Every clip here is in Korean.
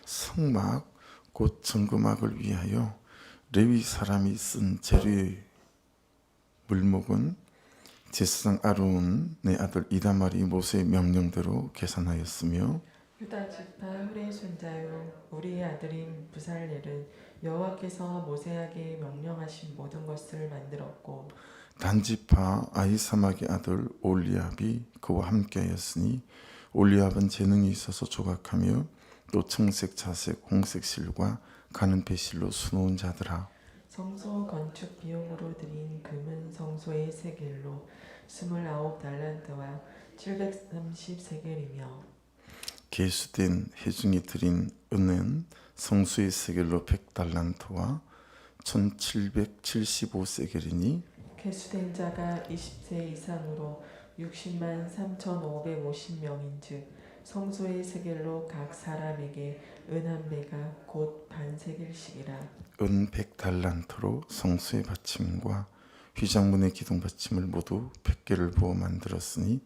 성막 곧 정금막을 위하여 레위 사람이 쓴 재료의 물목은 제사장 아론의 아들 이다말이 모세의 명령대로 계산하였으며 유다 지파 훌의 손자요 우리의 아들인 부살렐은 여호와께서 모세에게 명령하신 모든 것을 만들었고 단지파 아히사막의 아들 올리압이 그와 함께하였으니 올리압은 재능이 있어서 조각하며 또 청색, 자색, 홍색 실과 가는 배실로 수놓은 자더라. 성소 건축 비용으로 드린 금은 성소의 세겔로 29달란트와 730세겔이며 계수된 회중이 드린 은은 성수의 세겔로 100달란트와 1775세겔이니 개수된 자가 20세 이상으로 60만 3,550명인즉 성소의 세겔로 각 사람에게 은 한 배가 곧 반세겔씩이라. 은 100달란트로 성수의 받침과 휘장문의 기둥 받침을 모두 100개를 부어 만들었으니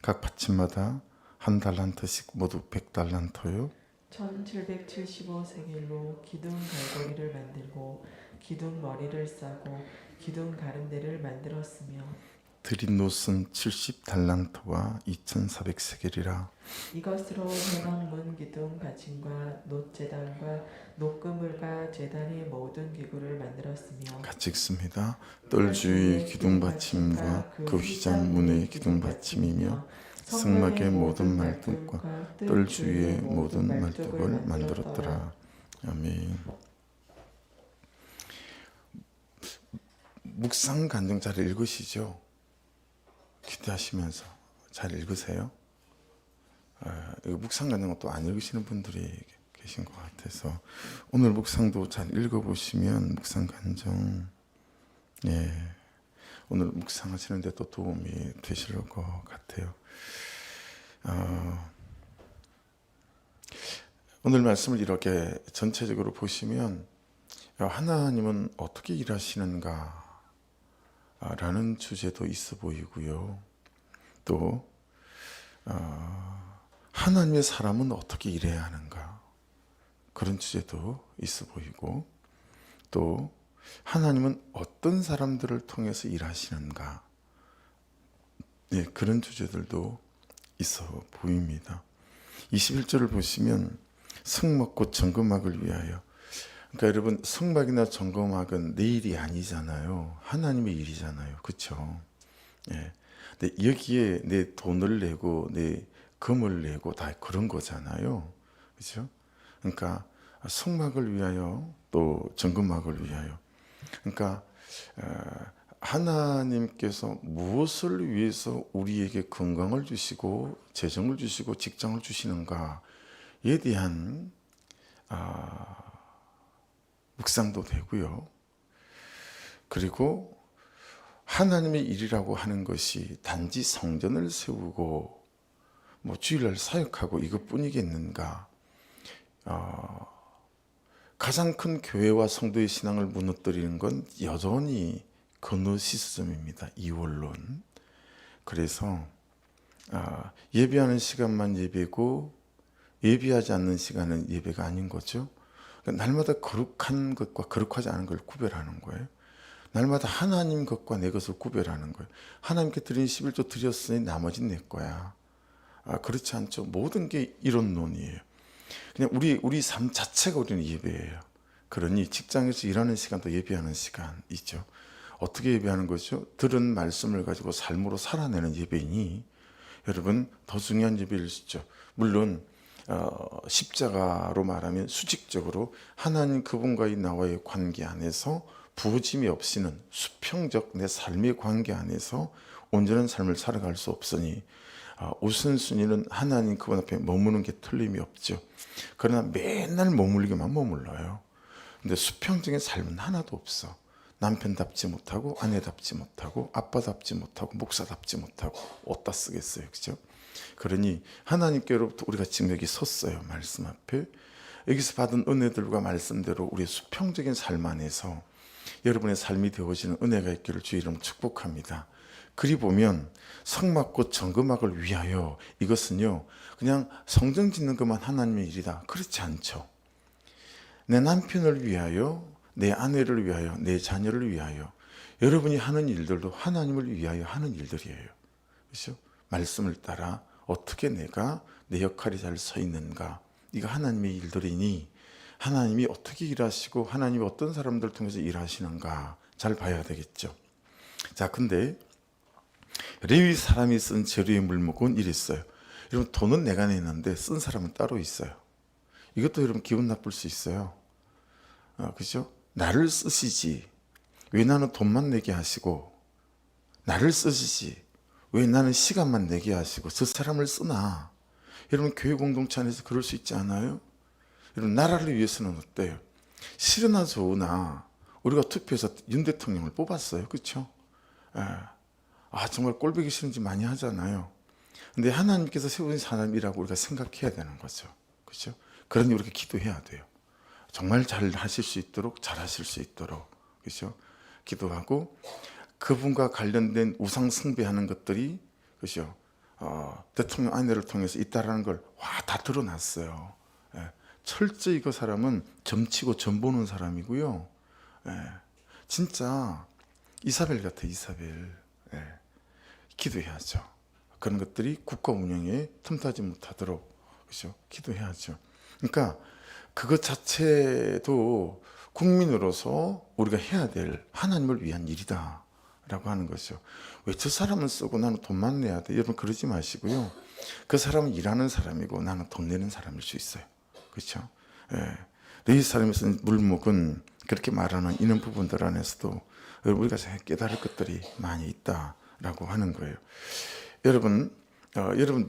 각 받침마다 한 달란트씩 모두 100달란트요. 1775세겔로 기둥 갈고리를 만들고 기둥 머리를 싸고 기둥 가름대를 만들었으며 드린 놋은 70달란트와 2400세겔이라. 이것으로 회막문 기둥 받침과 놋제단과 놋그물과 제단의 모든 기구를 만들었으며 같이 읽습니다. 뜰 주위의 기둥 받침과 그 휘장문의 기둥 받침이며 성막의 모든 말뚝과 뜰 주위의 모든 말뚝을 만들었더라. 아멘. 묵상 간증 잘 읽으시죠? 기대하시면서 잘 읽으세요. 이거 묵상 간증은 또 안 읽으시는 분들이 계신 것 같아서 오늘 묵상도 잘 읽어보시면 묵상 간증 오늘 묵상하시는데 또 도움이 되실 것 같아요. 오늘 말씀을 이렇게 전체적으로 보시면 하나님은 어떻게 일하시는가 라는 주제도 있어 보이고요. 또 하나님의 사람은 어떻게 일해야 하는가 그런 주제도 있어 보이고 또 하나님은 어떤 사람들을 통해서 일하시는가 그런 주제들도 있어 보입니다. 21절을 보시면 성막 곧 정금막을 위하여. 그러니까 여러분 성막이나 정금막은 내 일이 아니잖아요. 하나님의 일이잖아요. 그렇죠? 근데 여기에 내 돈을 내고 내 금을 내고 다 그런 거잖아요. 그렇죠? 그러니까 성막을 위하여 또 정금막을 위하여. 그러니까 하나님께서 무엇을 위해서 우리에게 건강을 주시고 재정을 주시고 직장을 주시는가에 대한 묵상도 되고요. 그리고 하나님의 일이라고 하는 것이 단지 성전을 세우고 주일날 사역하고 이것뿐이겠는가. 가장 큰 교회와 성도의 신앙을 무너뜨리는 건 여전히 그노시즘입니다. 이원론. 그래서 예배하는 시간만 예배고 예배하지 않는 시간은 예배가 아닌 거죠. 그러니까 날마다 거룩한 것과 거룩하지 않은 걸 구별하는 거예요. 날마다 하나님 것과 내 것을 구별하는 거예요. 하나님께 드린 11조 드렸으니 나머지는 내 거야. 그렇지 않죠. 모든 게 이론론이에요. 그냥 우리 삶 자체가 우리는 예배예요. 그러니 직장에서 일하는 시간도 예배하는 시간이죠. 어떻게 예배하는 거죠? 들은 말씀을 가지고 삶으로 살아내는 예배이니 여러분 더 중요한 예배일 수 있죠. 물론 십자가로 말하면 수직적으로 하나님 그분과의 나와의 관계 안에서 부어짐이 없이는 수평적 내 삶의 관계 안에서 온전한 삶을 살아갈 수 없으니 우선순위는 하나님 그분 앞에 머무는 게 틀림이 없죠. 그러나 맨날 머물기만 머물러요. 근데 수평적인 삶은 하나도 없어. 남편답지 못하고 아내답지 못하고 아빠답지 못하고 목사답지 못하고 어디다 쓰겠어요. 그죠? 그러니 하나님께로부터 우리가 지금 여기 섰어요. 말씀 앞에. 여기서 받은 은혜들과 말씀대로 우리의 수평적인 삶 안에서 여러분의 삶이 되어지는 은혜가 있기를 주의 이름으로 축복합니다. 그리 보면 성막 곧 정금막을 위하여 이것은요 그냥 성전 짓는 것만 하나님의 일이다 그렇지 않죠. 내 남편을 위하여, 내 아내를 위하여, 내 자녀를 위하여 여러분이 하는 일들도 하나님을 위하여 하는 일들이에요. 그렇죠? 말씀을 따라 어떻게 내가 내 역할이 잘 서 있는가, 이거 하나님의 일들이니 하나님이 어떻게 일하시고 하나님이 어떤 사람들 통해서 일하시는가 잘 봐야 되겠죠. 자, 근데 레위 사람이 쓴 재료의 물목은 이랬어요. 여러분, 돈은 내가 내는데 쓴 사람은 따로 있어요. 이것도 여러분 기분 나쁠 수 있어요. 그죠? 나를 쓰시지 왜 나는 돈만 내게 하시고, 나를 쓰시지 왜 나는 시간만 내게 하시고 저 사람을 쓰나. 여러분, 교회 공동체 안에서 그럴 수 있지 않아요? 여러분, 나라를 위해서는 어때요? 싫으나 좋으나 우리가 투표해서 윤 대통령을 뽑았어요. 그렇죠? 정말 꼴보기 싫은지 많이 하잖아요. 근데 하나님께서 세우신 사람이라고 우리가 생각해야 되는 거죠. 그렇죠? 그러니 우리가 기도해야 돼요. 정말 잘 하실 수 있도록, 잘 하실 수 있도록. 그렇죠? 기도하고, 그분과 관련된 우상 숭배하는 것들이, 그렇죠? 대통령 아내를 통해서 있다라는 걸 다 드러났어요. 철저히 그 사람은 점치고 점보는 사람이고요. 진짜 이사벨 같아, 이사벨. 기도해야죠. 그런 것들이 국가 운영에 틈타지 못하도록, 그렇죠? 기도해야죠. 그러니까 그것 자체도 국민으로서 우리가 해야 될 하나님을 위한 일이다 라고 하는 것이죠. 왜 저 사람은 쓰고 나는 돈만 내야 돼? 여러분, 그러지 마시고요. 그 사람은 일하는 사람이고 나는 돈 내는 사람일 수 있어요. 그렇죠? 레위 사람이 쓴 물목은 그렇게 말하는 이런 부분들 안에서도 우리가 깨달을 것들이 많이 있다라고 하는 거예요. 여러분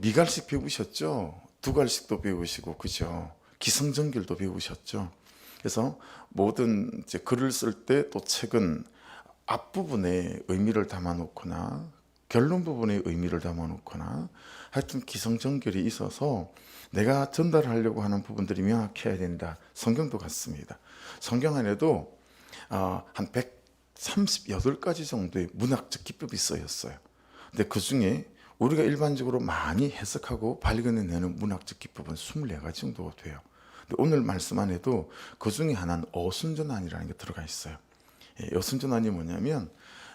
미갈씩 배우셨죠? 두갈씩도 배우시고, 그죠? 기성전결도 배우셨죠? 그래서 모든 이제 글을 쓸 때 또 책은 앞부분에 의미를 담아놓거나 결론 부분에 의미를 담아놓거나 하여튼 기성전결이 있어서 내가 전달하려고 하는 부분들이 명확해야 된다. 성경도 같습니다. 성경 안에도 한 138가지 정도의 문학적 기법이 쓰였어요. 근데 그 중에 우리가 일반적으로 많이 해석하고 발견해내는 문학적 기법은 24가지 정도가 돼요. 근데 오늘 말씀 안에도 그 중에 하나는 어순전환이라는 게 들어가 있어요. 어순전환이 뭐냐면,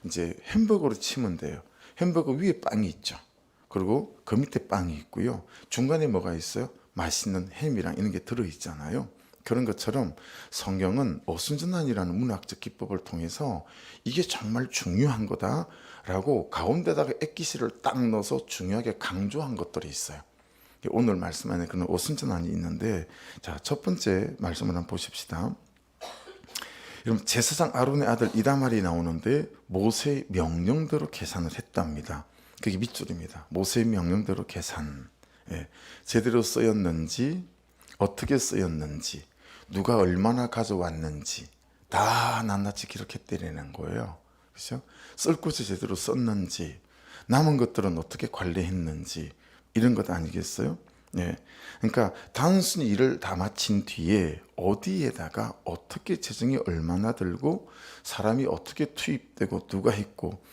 이제 햄버거로 치면 돼요. 햄버거 위에 빵이 있죠. 그리고 그 밑에 빵이 있고요. 중간에 뭐가 있어요? 맛있는 햄이랑 이런 게 들어있잖아요. 그런 것처럼 성경은 어순전환이라는 문학적 기법을 통해서 이게 정말 중요한 거다라고 가운데다가 엑기시를 딱 넣어서 중요하게 강조한 것들이 있어요. 오늘 말씀 안에 그런 어순전환이 있는데, 자, 첫 번째 말씀을 한번 보십시다. 여러분, 제사장 아론의 아들 이다말이 나오는데 모세의 명령대로 계산을 했답니다. 그게 밑줄입니다. 모세의 명령대로 계산. 제대로 쓰였는지, 어떻게 쓰였는지, 누가 얼마나 가져왔는지 다 낱낱이 기록했다는 거예요. 그렇죠? 쓸 곳이 제대로 썼는지, 남은 것들은 어떻게 관리했는지, 이런 것 아니겠어요? 그러니까 단순히 일을 다 마친 뒤에 어디에다가 어떻게 재정이 얼마나 들고 사람이 어떻게 투입되고 누가 했고,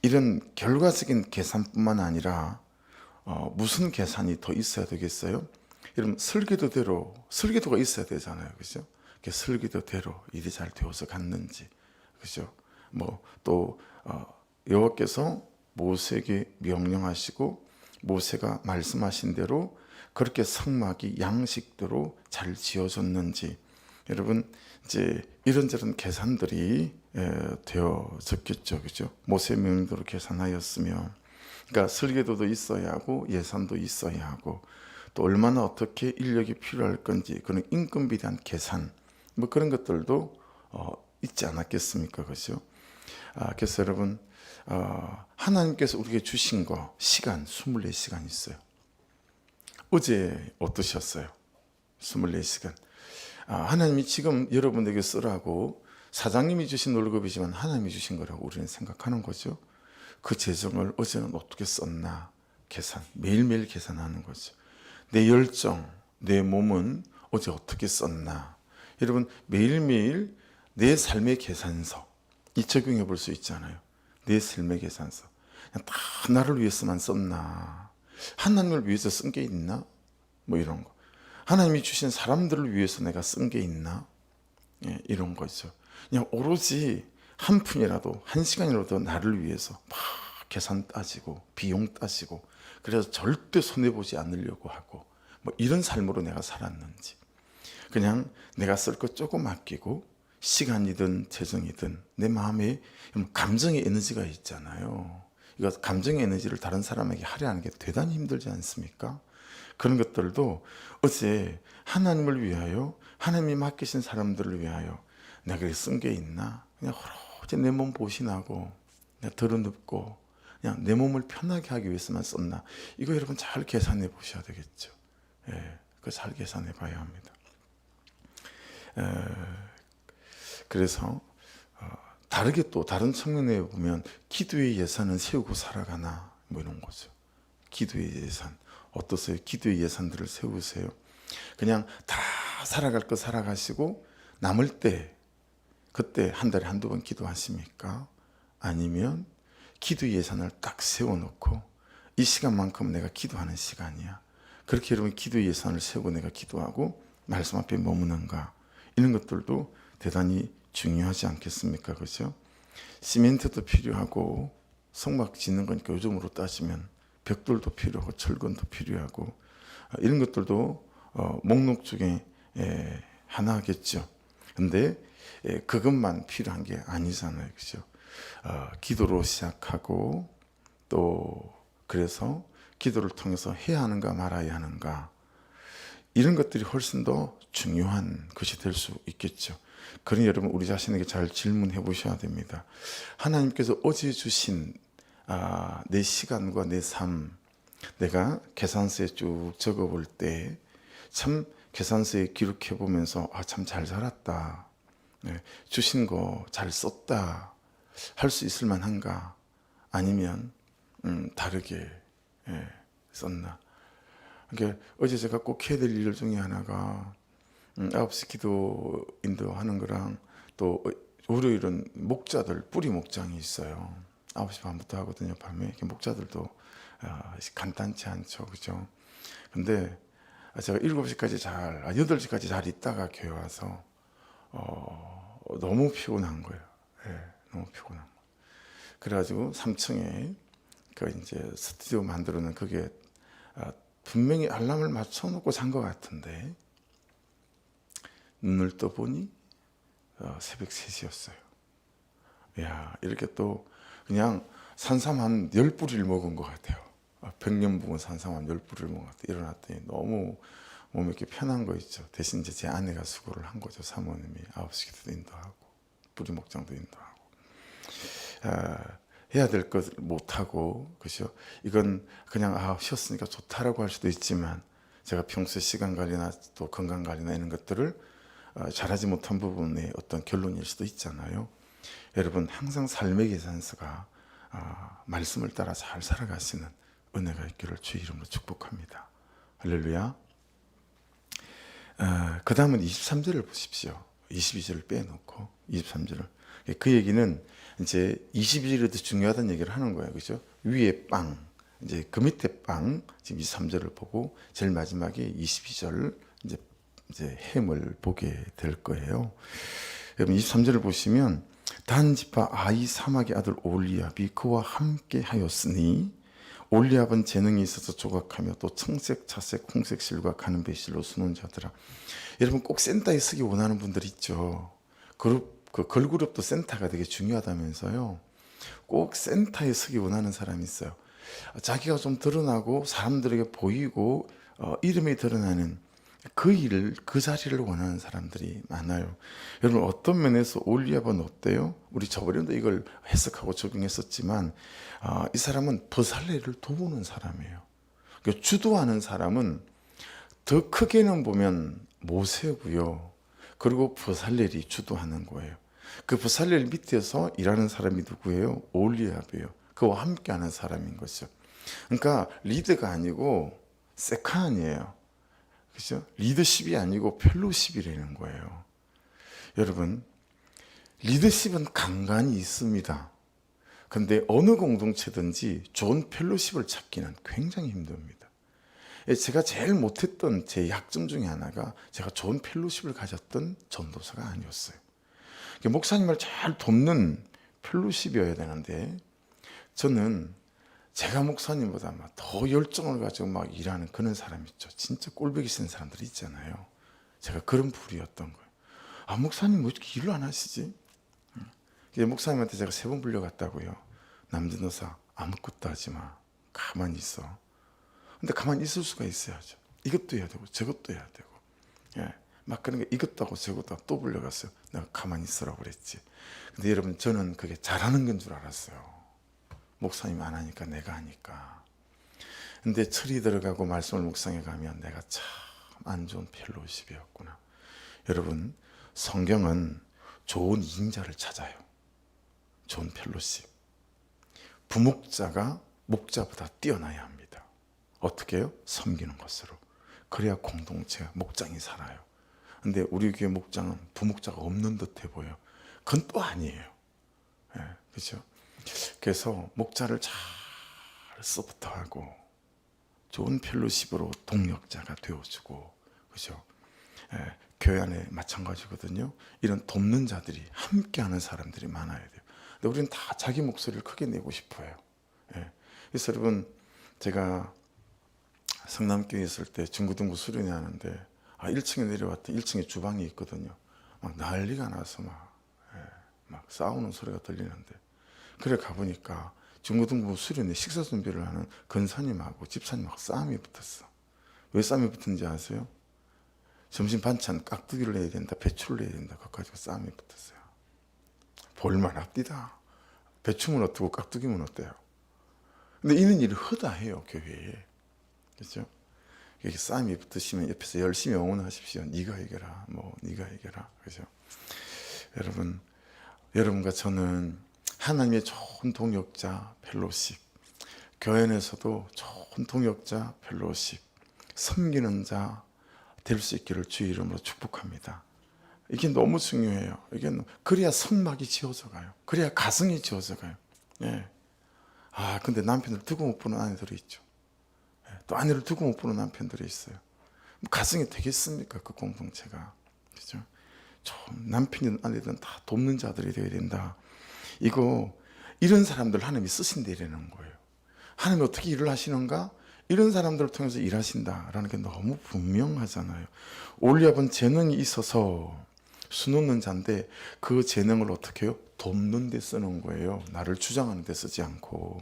이런 결과적인 계산뿐만 아니라 무슨 계산이 더 있어야 되겠어요? 여러분, 설계도가 있어야 되잖아요. 그죠? 설계도대로 일이 잘 되어서 갔는지, 그죠? 또 여호와께서 모세에게 명령하시고 모세가 말씀하신 대로 그렇게 성막이 양식대로 잘 지어졌는지, 여러분, 이제 이런저런 계산들이 되어졌겠죠. 그죠? 모세 명령대로 계산하였으며, 그러니까 설계도도 있어야 하고 예산도 있어야 하고, 또 얼마나 어떻게 인력이 필요할 건지 그런 인건비에 대한 계산, 그런 것들도 있지 않았겠습니까? 그죠? 그래서 여러분, 하나님께서 우리에게 주신 거 시간 24시간 있어요. 어제 어떠셨어요? 24시간. 하나님이 지금 여러분에게 쓰라고, 사장님이 주신 월급이지만 하나님이 주신 거라고 우리는 생각하는 거죠. 그 재정을 어제는 어떻게 썼나 계산, 매일매일 계산하는 거죠. 내 열정, 내 몸은 어제 어떻게 썼나. 여러분, 매일매일 내 삶의 계산서 이 적용해 볼 수 있잖아요. 내 삶의 계산서. 그냥 다 나를 위해서만 썼나, 하나님을 위해서 쓴 게 있나, 이런 거. 하나님이 주신 사람들을 위해서 내가 쓴 게 있나, 예, 이런 거죠. 그냥 오로지 한 푼이라도 한 시간이라도 나를 위해서 막 계산 따지고 비용 따지고 그래서 절대 손해보지 않으려고 하고 뭐 이런 삶으로 내가 살았는지, 그냥 내가 쓸 것 조금 아끼고 시간이든 재정이든 내 마음에 감정의 에너지가 있잖아요. 이거 감정의 에너지를 다른 사람에게 할애하는 게 대단히 힘들지 않습니까? 그런 것들도 어제 하나님을 위하여, 하나님이 맡기신 사람들을 위하여 내가 쓴 게 있나? 그냥 오로지 내 몸 보신하고 그냥 드러눕고 그냥 내 몸을 편하게 하기 위해서만 썼나? 이거 여러분 잘 계산해 보셔야 되겠죠. 예, 그거 잘 계산해 봐야 합니다. 그래서 다르게 또 다른 측면에 보면 기도의 예산은 세우고 살아가나 뭐 이런 거죠. 기도의 예산 어떠세요? 기도의 예산들을 세우세요. 그냥 다 살아갈 거 살아가시고 남을 때 그때 한 달에 한두 번 기도하십니까? 아니면 기도 예산을 딱 세워놓고 이 시간만큼 내가 기도하는 시간이야. 그렇게 여러분 기도 예산을 세우고 내가 기도하고 말씀 앞에 머무는가, 이런 것들도 대단히 중요하지 않겠습니까? 그죠? 시멘트도 필요하고 성막 짓는 거니까 요즘으로 따지면 벽돌도 필요하고 철근도 필요하고 이런 것들도 목록 중에 하나겠죠. 근데 그것만 필요한 게 아니잖아요. 그죠? 기도로 시작하고 또 그래서 기도를 통해서 해야 하는가 말아야 하는가, 이런 것들이 훨씬 더 중요한 것이 될 수 있겠죠. 그러니 여러분 우리 자신에게 잘 질문해 보셔야 됩니다. 하나님께서 어제 주신 내 시간과 내 삶, 내가 계산서에 쭉 적어볼 때 참 계산서에 기록해 보면서 참 잘 살았다, 주신 거 잘 썼다 할 수 있을 만한가, 아니면 다르게 썼나. 그러니까 어제 제가 꼭 해야 될 일 중에 하나가 9시 기도 인도하는 거랑 또 월요일은 목자들 뿌리 목장이 있어요. 9시 반부터 하거든요. 밤에 목자들도 간단치 않죠, 그죠? 근데 제가 7시까지 8시까지 잘 있다가 교회 와서 너무 피곤한 거예요. 너무 피곤한 거예요. 그래가지고 3층에 그 이제 스튜디오 만들어놓은 그게 분명히 알람을 맞춰놓고 잔 것 같은데 눈을 떠보니 새벽 3시였어요. 이야, 이렇게 또 그냥 산삼 한 10뿌리를 먹은 것 같아요. 백년 묵은 산삼 한 10뿌리를 먹은 것 같아요. 일어났더니 너무 몸이 이렇게 편한 거 있죠. 대신 이제 제 아내가 수고를 한 거죠. 사모님이 9시 기도도 인도하고 뿌리 목장도 인도하고 해야 될 것 못하고, 그죠? 이건 그냥 쉬었으니까 좋다라고 할 수도 있지만 제가 평소에 시간 관리나 또 건강 관리나 이런 것들을 잘하지 못한 부분의 어떤 결론일 수도 있잖아요. 여러분 항상 삶의 계산서가 말씀을 따라 잘 살아가시는 은혜가 있기를 주의 이름으로 축복합니다. 할렐루야. 그 다음은 23절을 보십시오. 22절을 빼놓고 23절을. 그 얘기는 이제 22절이 더 중요하다는 얘기를 하는 거예요. 그죠? 위에 빵, 이제 그 밑에 빵, 지금 23절을 보고 제일 마지막에 22절 이제 햄을 보게 될 거예요. 여러분 23절을 보시면 단지파 아히사막의 아들 올리압이 그와 함께 하였으니 올리압은 재능이 있어서 조각하며 또 청색, 차색, 홍색 실과 가는 배실로 수놓은 자더라. 여러분 꼭 센터에 쓰기 원하는 분들 있죠. 걸그룹도 센터가 되게 중요하다면서요. 꼭 센터에 쓰기 원하는 사람이 있어요. 자기가 좀 드러나고 사람들에게 보이고 이름이 드러나는 그 일을, 그 자리를 원하는 사람들이 많아요. 여러분 어떤 면에서 올리압은 어때요? 우리 저번에도 이걸 해석하고 적용했었지만 이 사람은 버살레를 도우는 사람이에요. 그러니까 주도하는 사람은 더 크게는 보면 모세고요. 그리고 버살렐이 주도하는 거예요. 그 버살렐 밑에서 일하는 사람이 누구예요? 올리압이에요. 그와 함께하는 사람인 거죠. 그러니까 리더가 아니고 세칸이에요. 그죠? 리더십이 아니고 펠로십이라는 거예요. 여러분, 리더십은 간간히 있습니다. 근데 어느 공동체든지 좋은 펠로십을 찾기는 굉장히 힘듭니다. 제가 제일 못했던 제 약점 중에 하나가 제가 좋은 펠로십을 가졌던 전도사가 아니었어요. 목사님을 잘 돕는 펠로십이어야 되는데 저는 제가 목사님보다 막 더 열정을 가지고 막 일하는 그런 사람 있죠. 진짜 꼴보기 싫은 사람들이 있잖아요. 제가 그런 부류였던 거예요. 아, 목사님 왜 이렇게 일을 안 하시지? 목사님한테 제가 3번 불려갔다고요. 남전도사 아무것도 하지 마. 가만히 있어. 근데 가만히 있을 수가 있어야죠. 이것도 해야 되고 저것도 해야 되고. 막 그런 게 이것도 하고 저것도 하고 또 불려갔어요. 내가 가만히 있으라고 그랬지. 근데 여러분 저는 그게 잘하는 건 줄 알았어요. 목사님 안 하니까 내가 하니까. 근데 철이 들어가고 말씀을 묵상해 가면 내가 참 안 좋은 펠로십이었구나. 여러분 성경은 좋은 인자를 찾아요. 좋은 펠로십. 부목자가 목자보다 뛰어나야 합니다. 어떻게 해요? 섬기는 것으로. 그래야 공동체가 목장이 살아요. 근데 우리 교회 목장은 부목자가 없는 듯해 보여요. 그건 또 아니에요. 그렇죠? 그래서 목자를 잘 서포트하고 좋은 펠로십으로 동력자가 되어주고, 그렇죠? 교회 안에 마찬가지거든요. 이런 돕는 자들이 함께하는 사람들이 많아야 돼요. 근데 우리는 다 자기 목소리를 크게 내고 싶어요. 그래서 여러분 제가 성남교회 있을 때 중고등부 수련회 하는데 1층에 내려왔더니 1층에 주방이 있거든요. 막 난리가 나서 막 싸우는 소리가 들리는데, 그래 가보니까 중고등부 수련회 식사 준비를 하는 권사님하고 집사님하고 싸움이 붙었어. 왜 싸움이 붙은지 아세요? 점심 반찬 깍두기를 내야 된다, 배추를 내야 된다, 그거 가지고 싸움이 붙었어요. 볼만합디다. 배추면 어떻고 깍두기면 어때요? 근데 이런 일을 허다해요, 교회에. 그렇죠? 여기 싸움이 붙으시면 옆에서 열심히 응원하십시오. 네가 이겨라, 네가 이겨라. 그렇죠? 여러분, 여러분과 저는 하나님의 좋은 동역자 펠로십, 교회 안에서도 좋은 동역자 펠로십, 섬기는 자 될 수 있기를 주의 이름으로 축복합니다. 이게 너무 중요해요. 그래야 성막이 지어져 가요. 그래야 가정이 지어져 가요. 근데 남편을 두고 못 보는 아내들이 있죠. 또 아내를 두고 못 보는 남편들이 있어요. 가정이 되겠습니까? 그 공동체가. 그렇죠? 남편이든 아내든 다 돕는 자들이 되어야 된다. 이런 사람들 하나님이 쓰신다라는 거예요. 하나님이 어떻게 일을 하시는가? 이런 사람들을 통해서 일하신다라는 게 너무 분명하잖아요. 올리압은 재능이 있어서 수놓는 자인데 그 재능을 어떻게 해요? 돕는 데 쓰는 거예요. 나를 주장하는 데 쓰지 않고.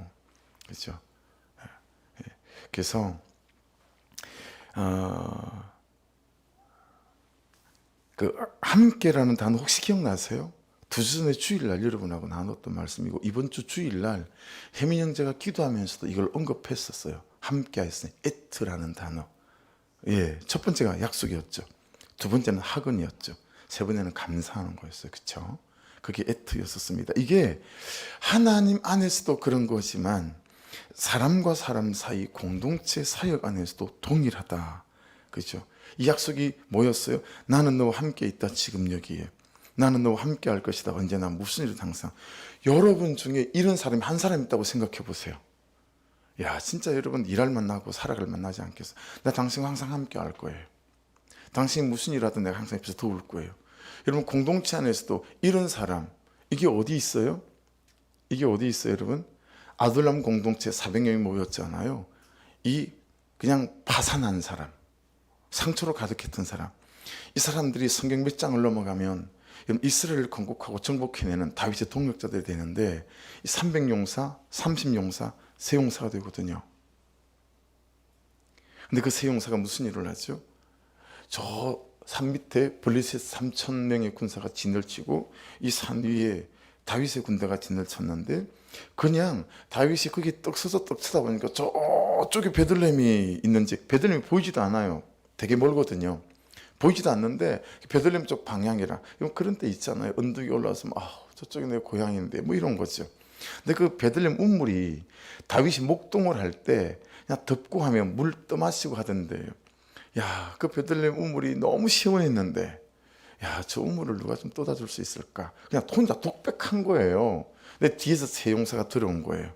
그렇죠? 그래서 그 함께라는 단어 혹시 기억나세요? 2주 전에 주일날 여러분하고 나눴던 말씀이고, 이번 주 주일날 혜민 형제가 기도하면서도 이걸 언급했었어요. 함께 하였으니 에트라는 단어. 첫 번째가 약속이었죠. 두 번째는 학은이었죠. 세 번째는 감사하는 거였어요. 그렇죠? 그게 에트였었습니다. 이게 하나님 안에서도 그런 것이지만 사람과 사람 사이 공동체 사역 안에서도 동일하다. 그렇죠? 이 약속이 뭐였어요? 나는 너와 함께 있다. 지금 여기에. 나는 너와 함께 할 것이다. 언제나 무슨 일은 항상. 여러분 중에 이런 사람이 한 사람 있다고 생각해 보세요. 야, 진짜 여러분 일할 만나고 살아갈 만나지 않겠어? 나 당신과 항상 함께 할 거예요. 당신이 무슨 일 하든 내가 항상 옆에서 도울 거예요. 여러분 공동체 안에서도 이런 사람, 이게 어디 있어요? 이게 어디 있어요, 여러분? 아둘람 공동체 400명이 모였잖아요. 그냥 파산한 사람, 상처로 가득했던 사람, 이 사람들이 성경 몇 장을 넘어가면 이스라엘을 건국하고 정복해내는 다윗의 동력자들이 되는데, 300용사, 30용사, 세 용사가 되거든요. 근데 그 세 용사가 무슨 일을 하죠? 저 산 밑에 블레셋 3,000명의 군사가 진을 치고 이 산 위에 다윗의 군대가 진을 쳤는데, 그냥 다윗이 거기 떡 서서 떡 쳐다 보니까 저쪽에 베들레헴이 있는지, 베들레헴이 보이지도 않아요. 되게 멀거든요. 보이지도 않는데 베들레헴 쪽 방향이라. 그런 때 있잖아요. 언덕이 올라와서 저쪽이 내 고향인데 이런 거죠. 근데 그 베들레헴 우물이 다윗이 목동을 할 때 그냥 덮고 하면 물 떠마시고 하던데요. 야, 그 베들레헴 우물이 너무 시원했는데, 야, 저 우물을 누가 좀 떠다줄 수 있을까? 그냥 혼자 독백한 거예요. 근데 뒤에서 세 용사가 들어온 거예요.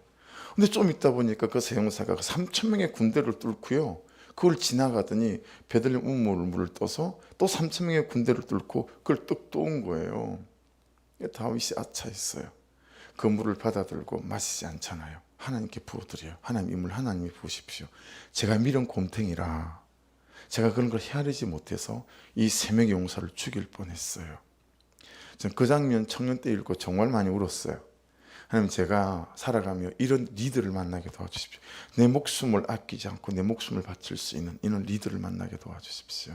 근데 좀 있다 보니까 그 세 용사가 3,000명의 군대를 뚫고요, 그걸 지나가더니 베들레헴 우물을 떠서 또 3천 명의 군대를 뚫고 그걸 뚝 떠온 거예요. 다윗이 아차했어요. 그 물을 받아들고 마시지 않잖아요. 하나님께 부어드려요. 하나님, 이 물 하나님이 부으십시오. 제가 미련 곰탱이라 제가 그런 걸 헤아리지 못해서 이 3명의 용사를 죽일 뻔했어요. 저는 그 장면 청년 때 읽고 정말 많이 울었어요. 하나님, 제가 살아가며 이런 리더를 만나게 도와주십시오. 내 목숨을 아끼지 않고 내 목숨을 바칠 수 있는 이런 리더를 만나게 도와주십시오.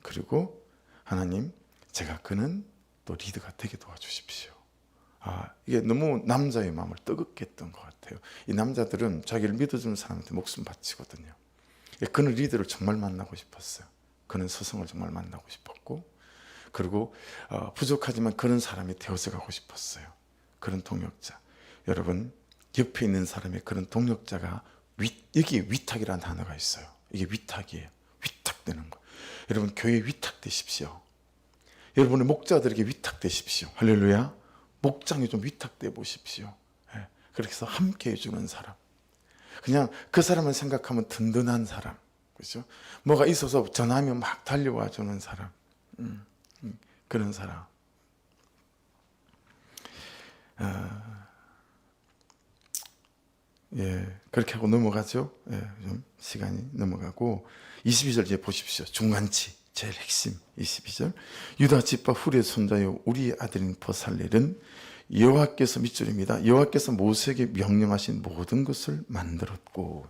그리고 하나님, 제가 그는 또 리더가 되게 도와주십시오. 이게 너무 남자의 마음을 뜨겁게 했던 것 같아요. 이 남자들은 자기를 믿어주는 사람한테 목숨 바치거든요. 그는 리더를 정말 만나고 싶었어요. 그는 스승을 정말 만나고 싶었고, 그리고 부족하지만 그런 사람이 되어서 가고 싶었어요. 그런 동역자. 여러분, 옆에 있는 사람의 그런 동역자가 여기에 위탁이라는 단어가 있어요. 이게 위탁이에요. 위탁되는 거. 여러분, 교회에 위탁되십시오. 여러분의 목자들에게 위탁되십시오. 할렐루야. 목장에 좀 위탁돼 보십시오. 그렇게 해서 함께 해주는 사람. 그냥 그 사람을 생각하면 든든한 사람. 그렇죠? 뭐가 있어서 전화하면 막 달려와 주는 사람. 그런 사람. 그렇게 하고 넘어가죠. 좀 시간이 넘어가고 22절 이제 보십시오. 중간치 제일 핵심 22절. 유다 집파 훌의 손자요 우리 아들인 버살렐은 여호와께서 밑줄입니다. 여호와께서 모세에게 명령하신 모든 것을 만들었고,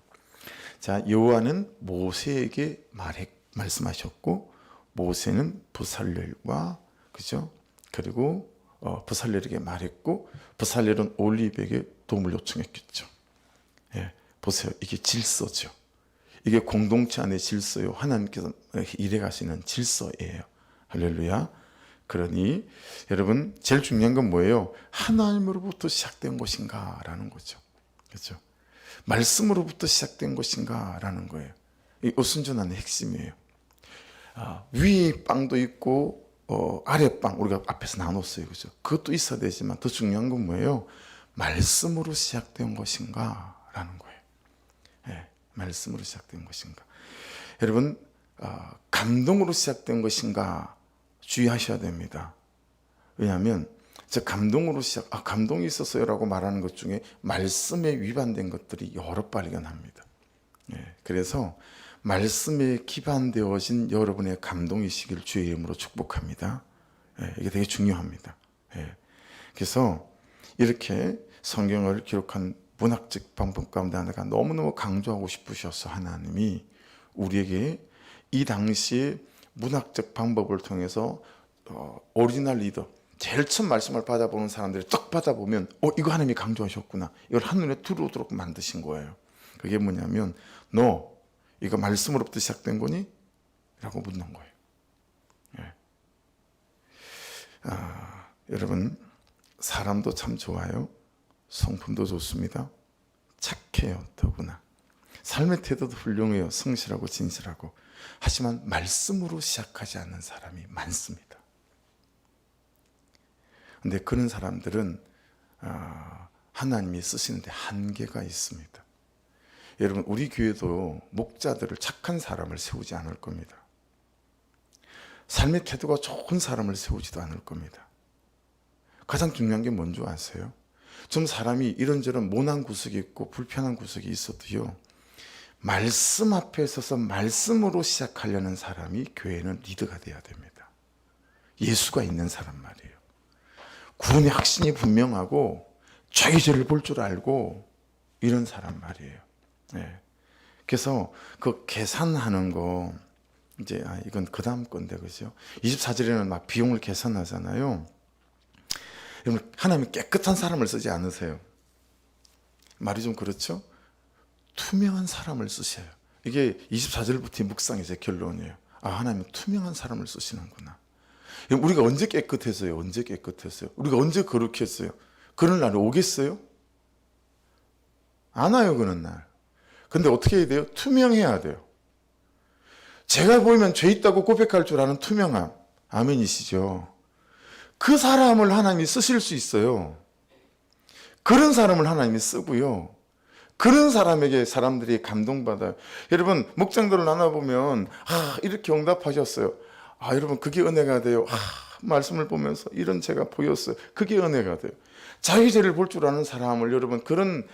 자, 여호와는 모세에게 말씀하셨고, 모세는 버살렐과 그죠? 그리고 버살렐에게 말했고, 버살렐은 올리브에게 도움을 요청했겠죠. 보세요. 이게 질서죠. 이게 공동체 안의 질서요. 하나님께서 일해 가시는 질서예요. 할렐루야. 그러니 여러분, 제일 중요한 건 뭐예요? 하나님으로부터 시작된 것인가라는 거죠. 그렇죠? 말씀으로부터 시작된 것인가라는 거예요. 이 오순전한 핵심이에요. 위에 빵도 있고 아래 빵 우리가 앞에서 나눴어요. 그죠? 그것도 있어야 되지만 더 중요한 건 뭐예요? 말씀으로 시작된 것인가라는 거예요. 말씀으로 시작된 것인가. 여러분, 감동으로 시작된 것인가 주의하셔야 됩니다. 왜냐하면 감동으로 감동이 있었어요라고 말하는 것 중에 말씀에 위반된 것들이 여러 발견합니다. 그래서 말씀에 기반되어진 여러분의 감동이시길 주의 이름으로 축복합니다. 이게 되게 중요합니다. 그래서 이렇게 성경을 기록한 문학적 방법 가운데 하나가 너무너무 강조하고 싶으셔서 하나님이 우리에게 이 당시에 문학적 방법을 통해서 오리지널 리더, 제일 처음 말씀을 받아보는 사람들이 딱 받아보면 이거 하나님이 강조하셨구나. 이걸 한눈에 들어오도록 만드신 거예요. 그게 뭐냐면 너 이거 말씀으로부터 시작된 거니? 라고 묻는 거예요. 여러분, 사람도 참 좋아요. 성품도 좋습니다. 착해요. 더구나. 삶의 태도도 훌륭해요. 성실하고 진실하고. 하지만 말씀으로 시작하지 않는 사람이 많습니다. 근데 그런 사람들은 하나님이 쓰시는데 한계가 있습니다. 여러분, 우리 교회도 목자들을 착한 사람을 세우지 않을 겁니다. 삶의 태도가 좋은 사람을 세우지도 않을 겁니다. 가장 중요한 게 뭔지 아세요? 좀 사람이 이런저런 모난 구석이 있고 불편한 구석이 있어도요, 말씀 앞에 서서 말씀으로 시작하려는 사람이 교회는 리더가 돼야 됩니다. 예수가 있는 사람 말이에요. 구원의 확신이 분명하고 자기 죄를 볼 줄 알고 이런 사람 말이에요. 그래서 그 계산하는 거 이제 이건 그 다음 건데, 그죠? 24절에는 막 비용을 계산하잖아요. 여러분, 하나님이 깨끗한 사람을 쓰지 않으세요. 말이 좀 그렇죠? 투명한 사람을 쓰셔요. 이게 24절부터의 묵상의 제 결론이에요. 하나님은 투명한 사람을 쓰시는구나. 우리가 언제 깨끗했어요? 언제 깨끗했어요? 우리가 언제 거룩했어요? 그런 날이 오겠어요? 안 와요, 그런 날. 근데 어떻게 해야 돼요? 투명해야 돼요. 제가 보이면 죄 있다고 고백할 줄 아는 투명함. 아멘이시죠? 그 사람을 하나님이 쓰실 수 있어요. 그런 사람을 하나님이 쓰고요. 그런 사람에게 사람들이 감동받아요. 여러분 목장들을 나눠보면 이렇게 응답하셨어요. 여러분 그게 은혜가 돼요. 말씀을 보면서 이런 제가 보였어요. 그게 은혜가 돼요. 자기 죄를 볼 줄 아는 사람을 여러분 그런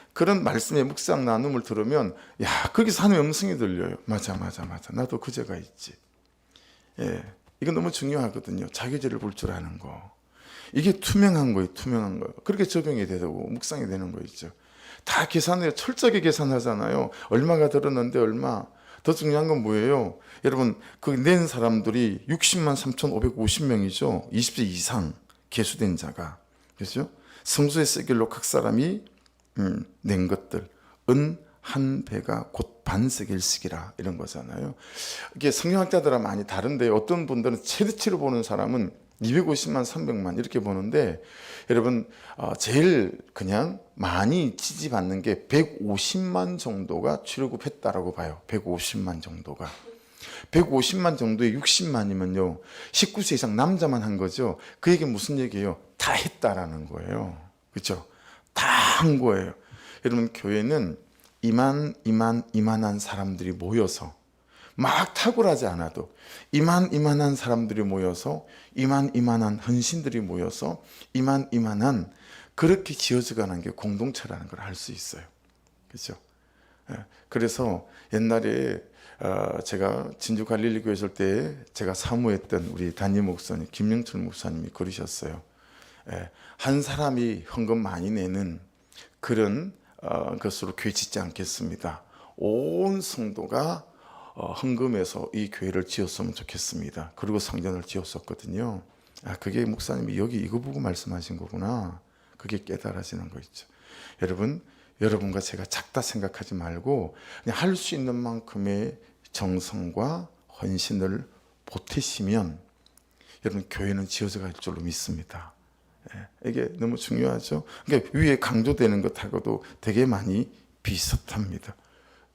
말씀의 묵상 나눔을 들으면 거기서 하나님의 음성이 들려요. 맞아. 나도 그 죄가 있지. 이건 너무 중요하거든요. 자기 죄를 볼 줄 아는 거. 이게 투명한 거예요. 투명한 거. 그렇게 적용이 되고 묵상이 되는 거 있죠. 다 계산해요. 철저하게 계산하잖아요. 얼마가 들었는데 얼마. 더 중요한 건 뭐예요? 여러분 그 낸 사람들이 60만 3,550명이죠. 20세 이상 계수된 자가. 그렇죠? 성소에 쓰길로 각 사람이 낸 것들. 은 한 배가 곧 반세겔씩이라 이런 거잖아요. 이게 성경학자들은 많이 다른데 어떤 분들은 최대치로 보는 사람은 250만 300만 이렇게 보는데 여러분 제일 그냥 많이 지지받는 게 150만 정도가 출애굽했다라고 봐요. 150만 정도가. 150만 정도에 60만이면요 19세 이상 남자만 한 거죠. 그 얘기 무슨 얘기예요? 다 했다라는 거예요. 그렇죠? 다 한 거예요. 여러분 교회는 이만한 사람들이 모여서 막 탁월하지 않아도 이만한 사람들이 모여서 이만한 헌신들이 모여서 이만한 그렇게 지어져가는 게 공동체라는 걸 알 수 있어요. 그렇죠? 그래서 옛날에 제가 진주 갈릴리 교회 있을 때 제가 사모했던 우리 담임 목사님 김영철 목사님이 그러셨어요. 한 사람이 헌금 많이 내는 그런 것으로 교회 짓지 않겠습니다. 온 성도가 헌금해서 이 교회를 지었으면 좋겠습니다. 그리고 성전을 지었었거든요. 그게 목사님이 여기 이거 보고 말씀하신 거구나. 그게 깨달아지는 거 있죠. 여러분과 제가 작다 생각하지 말고 그냥 할 수 있는 만큼의 정성과 헌신을 보태시면 여러분 교회는 지어져 갈 줄로 믿습니다. 이게 너무 중요하죠. 그러니까 위에 강조되는 것하고도 되게 많이 비슷합니다.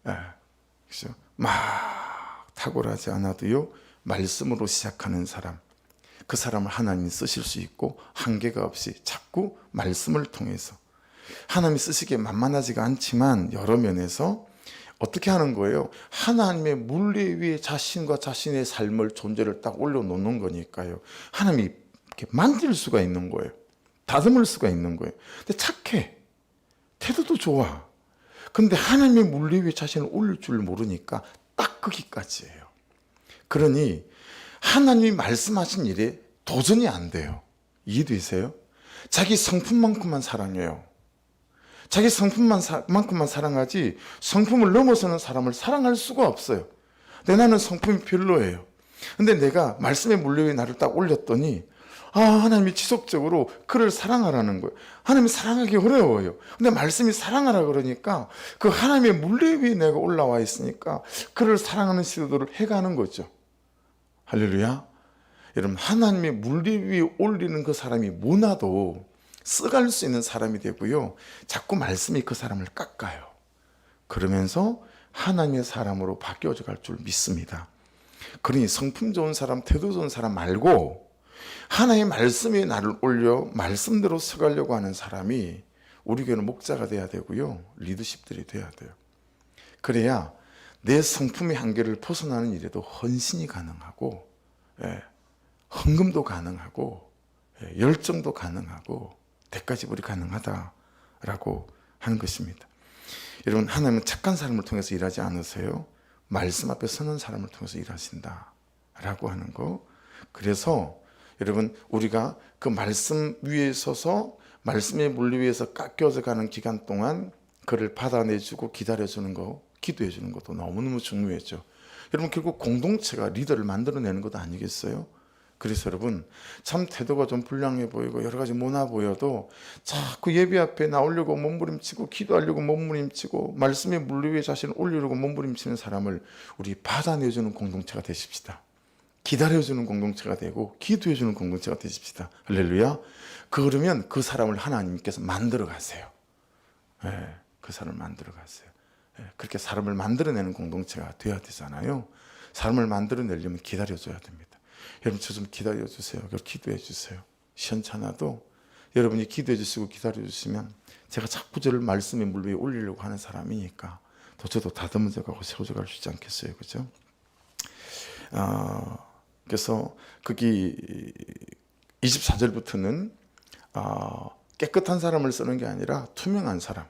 그렇죠? 막 탁월하지 않아도요 말씀으로 시작하는 사람, 그 사람을 하나님이 쓰실 수 있고 한계가 없이 자꾸 말씀을 통해서 하나님이 쓰시기에 만만하지가 않지만 여러 면에서 어떻게 하는 거예요? 하나님의 물리 위에 자신과 자신의 삶을 존재를 딱 올려놓는 거니까요. 하나님이 이렇게 만질 수가 있는 거예요. 다듬을 수가 있는 거예요. 근데 착해. 태도도 좋아. 근데 하나님의 물리 위에 자신을 올릴 줄 모르니까 딱 거기까지예요. 그러니 하나님이 말씀하신 일에 도전이 안 돼요. 이해되세요? 자기 성품만큼만 사랑해요. 자기 성품만큼만 사랑하지 성품을 넘어서는 사람을 사랑할 수가 없어요. 근데 나는 성품이 별로예요. 근데 내가 말씀의 물리 위에 나를 딱 올렸더니 하나님이 지속적으로 그를 사랑하라는 거예요. 하나님이 사랑하기 어려워요. 근데 말씀이 사랑하라 그러니까 그 하나님의 물리 위에 내가 올라와 있으니까 그를 사랑하는 시도를 해가는 거죠. 할렐루야. 여러분 하나님의 물리 위에 올리는 그 사람이 무나도 쓰갈 수 있는 사람이 되고요. 자꾸 말씀이 그 사람을 깎아요. 그러면서 하나님의 사람으로 바뀌어져 갈 줄 믿습니다. 그러니 성품 좋은 사람, 태도 좋은 사람 말고 하나님의 말씀이 나를 올려 말씀대로 서가려고 하는 사람이 우리 교회는 목자가 돼야 되고요. 리더십들이 돼야 돼요. 그래야 내 성품의 한계를 벗어나는 일에도 헌신이 가능하고 헌금도 가능하고 열정도 가능하고 대가지불이 가능하다라고 하는 것입니다. 여러분 하나님은 착한 사람을 통해서 일하지 않으세요. 말씀 앞에 서는 사람을 통해서 일하신다라고 하는 거. 그래서 여러분 우리가 그 말씀 위에 서서 말씀의 물리 위에서 깎여져 가는 기간 동안 그를 받아내주고 기다려주는 거, 기도해주는 것도 너무너무 중요했죠. 여러분 결국 공동체가 리더를 만들어내는 것도 아니겠어요? 그래서 여러분 참 태도가 좀 불량해 보이고 여러 가지 모나 보여도 자꾸 예배 앞에 나오려고 몸부림치고 기도하려고 몸부림치고 말씀의 물리 위에 자신을 올리려고 몸부림치는 사람을 우리 받아내주는 공동체가 되십시다. 기다려주는 공동체가 되고 기도해주는 공동체가 되십시다. 할렐루야. 그러면 그 사람을 하나님께서 만들어 가세요. 그 사람을 만들어 가세요. 그렇게 사람을 만들어내는 공동체가 되어야 되잖아요. 사람을 만들어내려면 기다려줘야 됩니다. 여러분 저 좀 기다려주세요. 기도해 주세요. 시원찮아도 여러분이 기도해 주시고 기다려 주시면 제가 자꾸 저를 말씀의 물 위에 올리려고 하는 사람이니까 또 저도 다듬어져 가고 세워져 갈 수 있지 않겠어요, 그죠? 그래서 거기 24절부터는 깨끗한 사람을 쓰는 게 아니라 투명한 사람,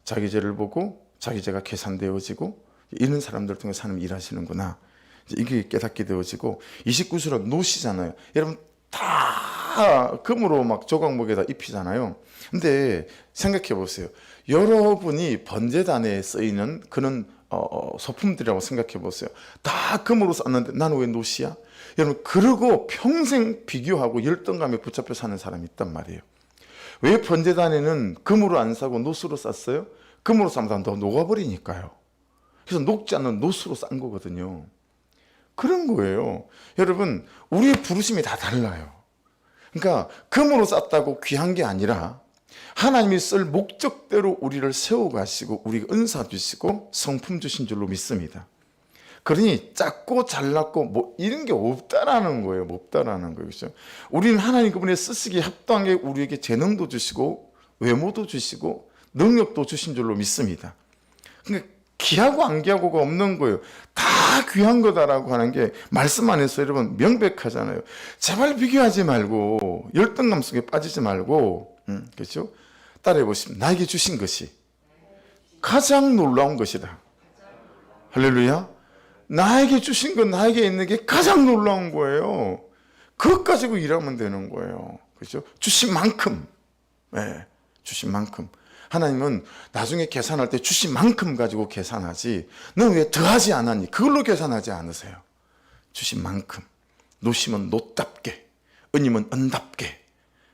자기 죄를 보고 자기 죄가 계산되어지고 이런 사람들 통해 하나님 일하시는구나, 이게 깨닫게 되어지고, 29절은 노시잖아요. 여러분 다 금으로 막 조각목에다 입히잖아요. 근데 생각해 보세요. 여러분이 번제단에 쓰이는 그런 소품들이라고 생각해 보세요. 다 금으로 썼는데 나는 왜 노시야? 여러분, 그러고 평생 비교하고 열등감에 붙잡혀 사는 사람이 있단 말이에요. 왜 번제단에는 금으로 안 사고 노스로 쌌어요? 금으로 싸면 더 녹아버리니까요. 그래서 녹지 않는 노스로 싼 거거든요. 그런 거예요. 여러분, 우리의 부르심이 다 달라요. 그러니까 금으로 쌌다고 귀한 게 아니라 하나님이 쓸 목적대로 우리를 세워가시고 우리가 은사 주시고 성품 주신 줄로 믿습니다. 그러니 작고 잘났고 뭐 이런 게 없다라는 거예요. 없다라는 거예요. 그렇죠? 우리는 하나님 그분의 쓰시기에 합당하게 우리에게 재능도 주시고 외모도 주시고 능력도 주신 줄로 믿습니다. 그러니까 귀하고 안 귀하고가 없는 거예요. 다 귀한 거다라고 하는 게 말씀 안에서 여러분 명백하잖아요. 제발 비교하지 말고 열등감 속에 빠지지 말고, 그렇죠? 따라해 보시면 나에게 주신 것이 가장 놀라운 것이다. 할렐루야. 나에게 주신 건, 나에게 있는 게 가장 놀라운 거예요. 그것 가지고 일하면 되는 거예요. 그렇죠? 주신 만큼, 주신 만큼. 하나님은 나중에 계산할 때 주신 만큼 가지고 계산하지, 넌 왜 더하지 않았니? 그걸로 계산하지 않으세요. 주신 만큼. 노심은 노답게, 은임은 은답게,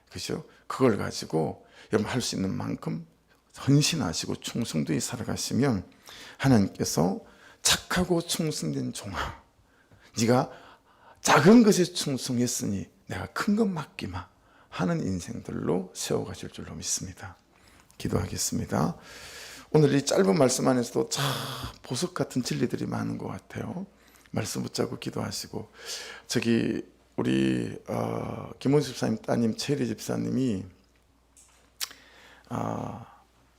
그죠? 그걸 가지고 여러분 할 수 있는 만큼 헌신하시고 충성되이 살아가시면 하나님께서 착하고 충성된 종아, 네가 작은 것에 충성했으니 내가 큰 것 맡기마 하는 인생들로 세워가실 줄로 믿습니다. 기도하겠습니다. 오늘 이 짧은 말씀 안에서도 참 보석 같은 진리들이 많은 것 같아요. 말씀 붙잡고 기도하시고, 저기 우리 김원수 집사님 따님 최리 집사님이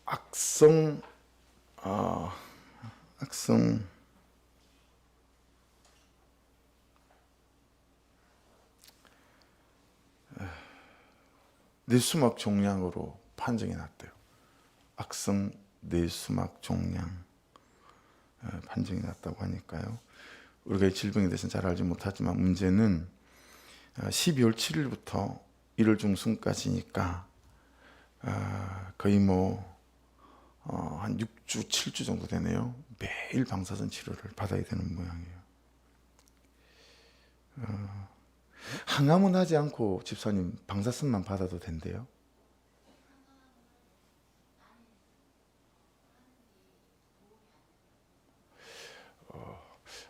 악성 뇌수막 종양으로 판정이 났대요. 악성 뇌수막 종양 판정이 났다고 하니까요. 우리가 이 질병에 대해서는 잘 알지 못하지만 문제는 12월 7일부터 1월 중순까지니까 거의 한 6주, 7주 정도 되네요. 매일 방사선 치료를 받아야 되는 모양이에요. 항암은 하지 않고 집사님 방사선만 받아도 된대요.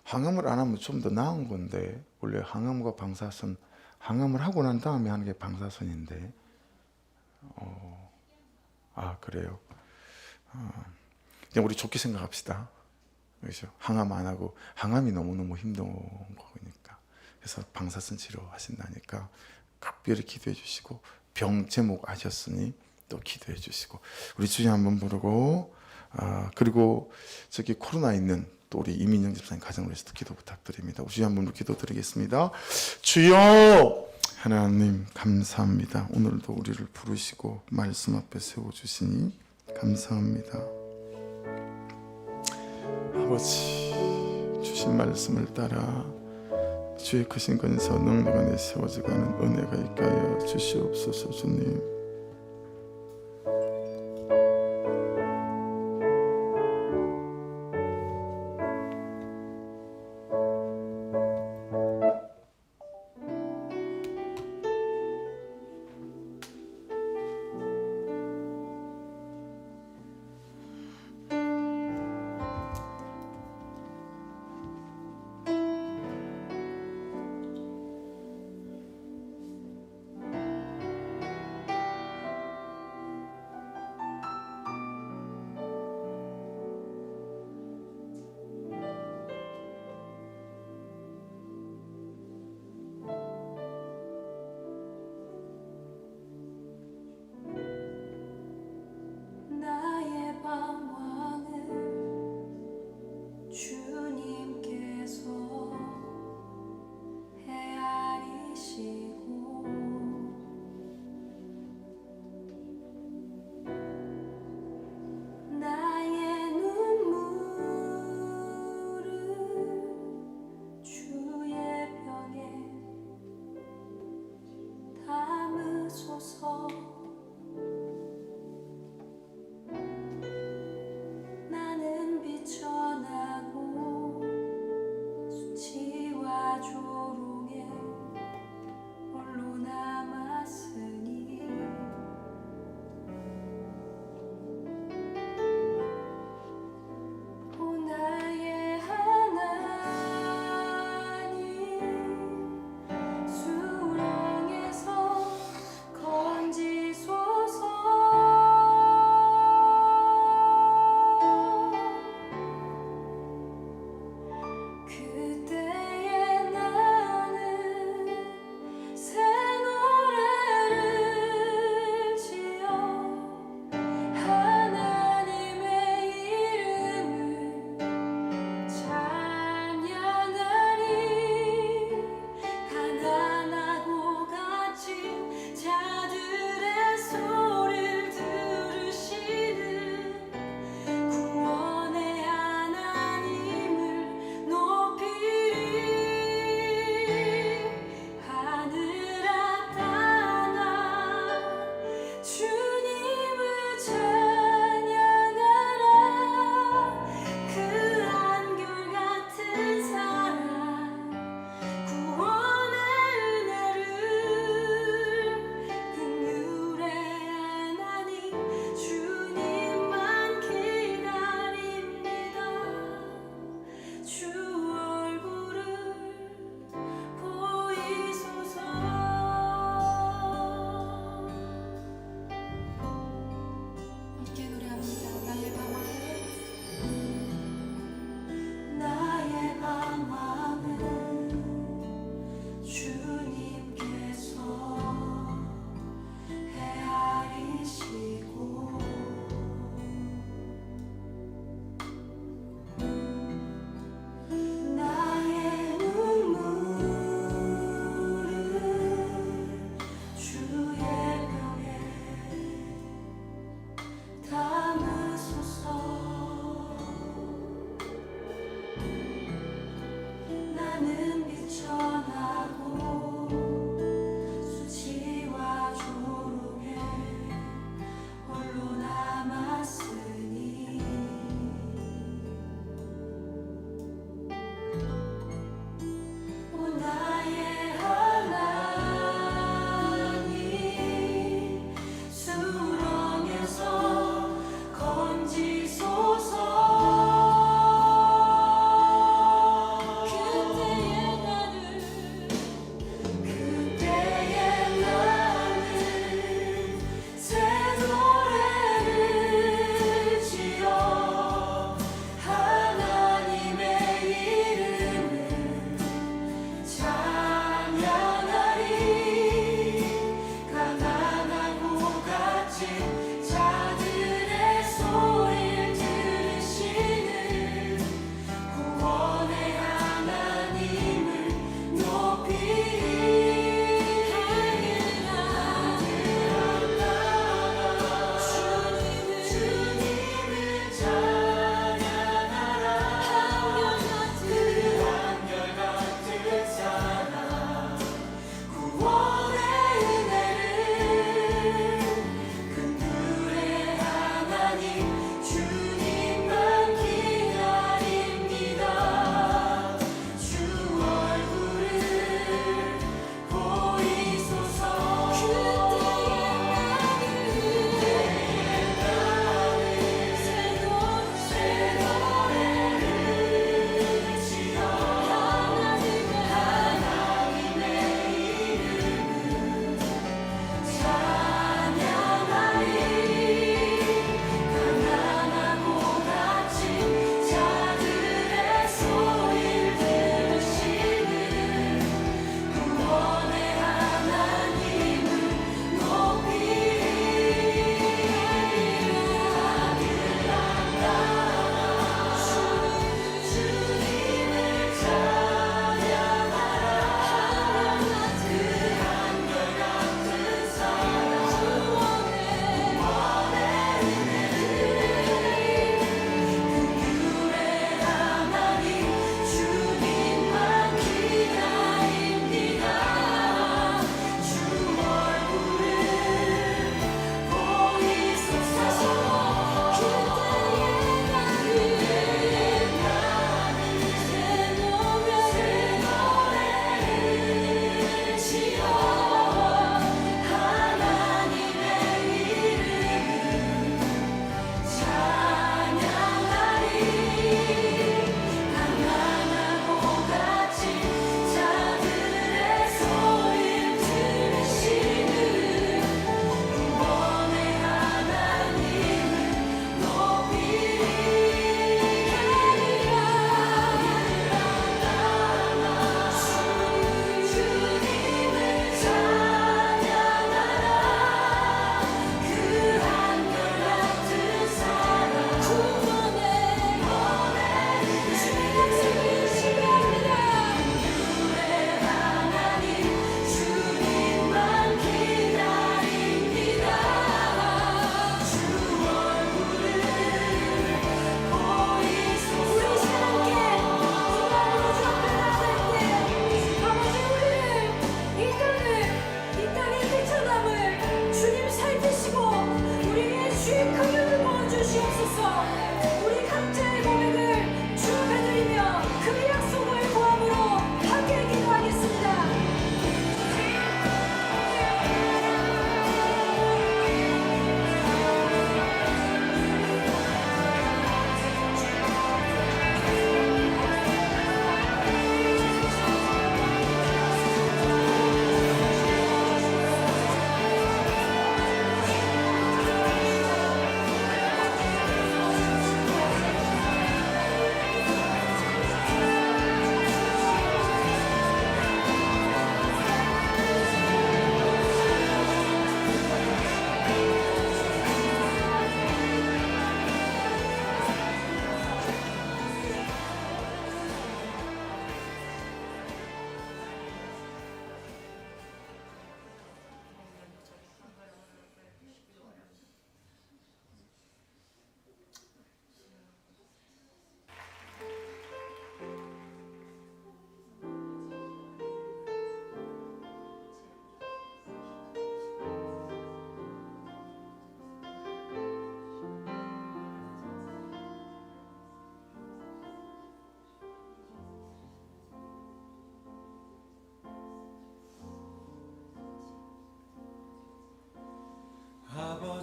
항암을 안 하면 좀 더 나은 건데, 원래 항암과 방사선, 항암을 하고 난 다음에 하는 게 방사선인데, 그래요. 그냥 우리 좋게 생각합시다. 그렇죠? 항암 안 하고, 항암이 너무너무 힘든 거니까. 그래서 방사선 치료하신다니까 각별히 기도해 주시고, 병 제목 아셨으니 또 기도해 주시고, 우리 주님 한번 부르고, 그리고 저기 코로나 있는 또 우리 이민영 집사님 가정을 위해서도 기도 부탁드립니다. 우리 주님 한번 기도드리겠습니다. 주여 하나님 감사합니다. 오늘도 우리를 부르시고 말씀 앞에 세워주시니 감사합니다. 아버지, 주신 말씀을 따라 주의 크신 권세와 능력 안에 세워져가는 은혜가 있게 하여 주시옵소서. 주님,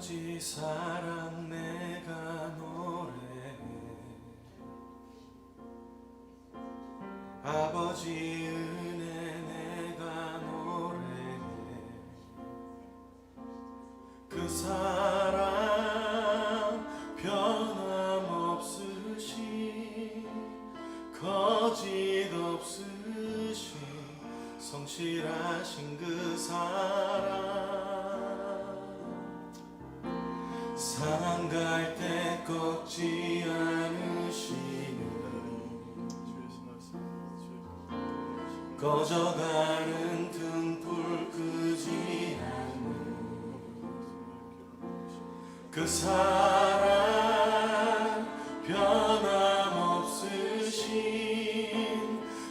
아버지 사랑 내가 노래해 아버지 은혜 내가 노래해 그 사랑 변함없으신 거짓 없으신 성실하신 그 사랑 상한 갈 때 꺾지 않으시는 꺼져가는 등불 끄지 않는 그 사랑 변함없으신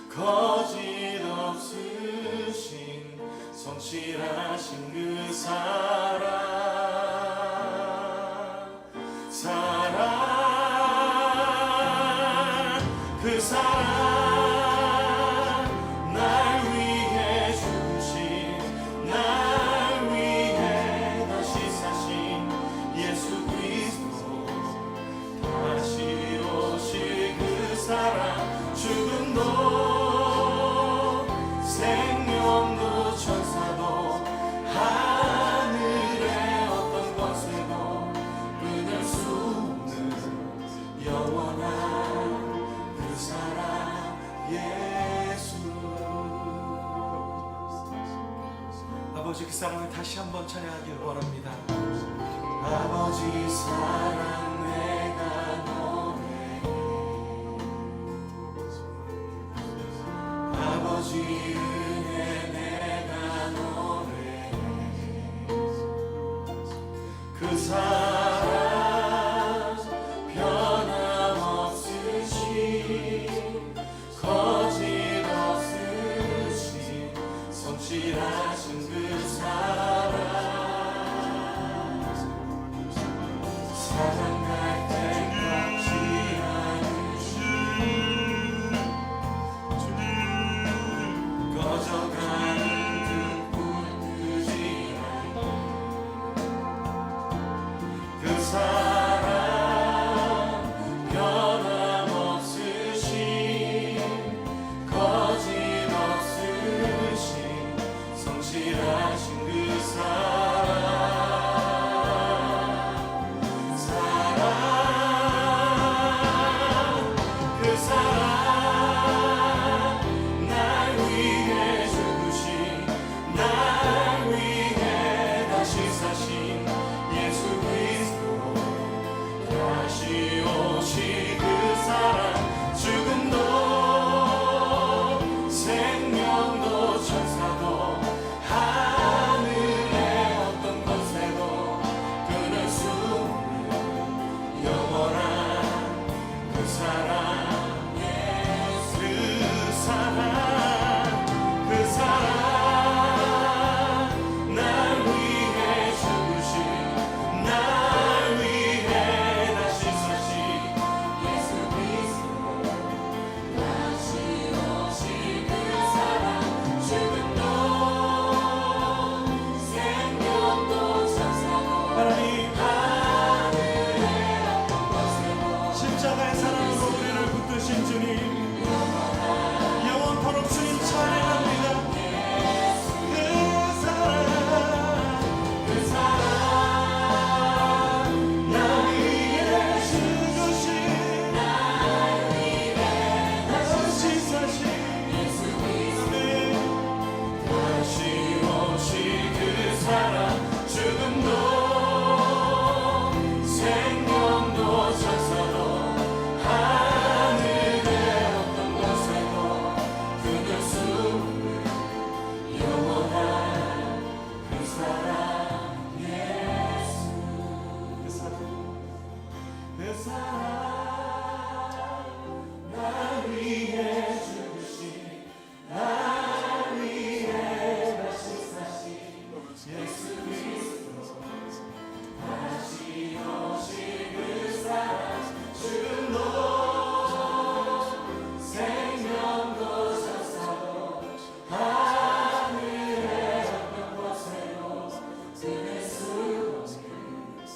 거짓 없으신 성실하신 그 사랑 그 사랑 날 위해 주신 날 위해 다시 사신 예수 그리스도 다시 오실 그 사랑 죽음도 생명도 천사도 하늘의 어떤 것에도 끊을 수 없는 영원한 그 사랑 예수 아버지 그 사랑을 다시 한번 찬양하길 원합니다. 아버지 사랑 내가 노래해 아버지 은혜 내가 노래해 그 사랑 변함없으신 거짓 없으신 성실하신 그 사랑 사랑할 때 꺾지 않으신 꺼져가는 등불 끄지 않는 그 사랑 변함없으신 거짓 없으신 성실하신 그 사랑 그 사랑 날 위해 죽으신 날 위해 다시 사신 예수 그리스도 다시 오실 그 사랑 죽음도 생명도 천사도 하늘의 어떤 것에도 끊을 수 없는 영원한 그 사랑 그 사랑 그 사랑 날 위해 죽으신 날 위해 다시 사신 예수 그리스도 다시 오실 그 사랑 죽음도 생명도 천사도 하나님 하늘의 어떤 것에도 십자가의 사랑으로 우리를 붙드신 주님 영원토록 주님 찬양합니다. 그 사랑 날 위해 죽으신 날 위해 다시 사신 예수 그리스도 다시 오실 그 사랑 죽음도 생명도 천사도 하늘의 어떤 것에도 끊을 수 없는 영원한 그 사랑 예수 그 사랑 날 위해 죽으신 날 위해 다시 사신 예수 그리스도 다시 오실 그 사랑 죽음도 생명도 천사도 하늘의 어떤 곳에도 끊을 수 없는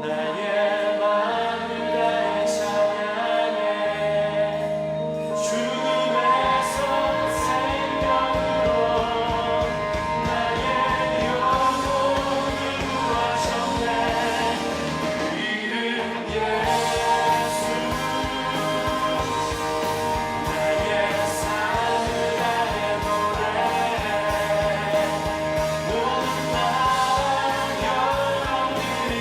나의 마음을 다해 찬양해 죽음에서 생명으로 나의 영혼을 구하셨네 그 이름 예수 나의 삶을 다해 노래해 모든 나라 영광들이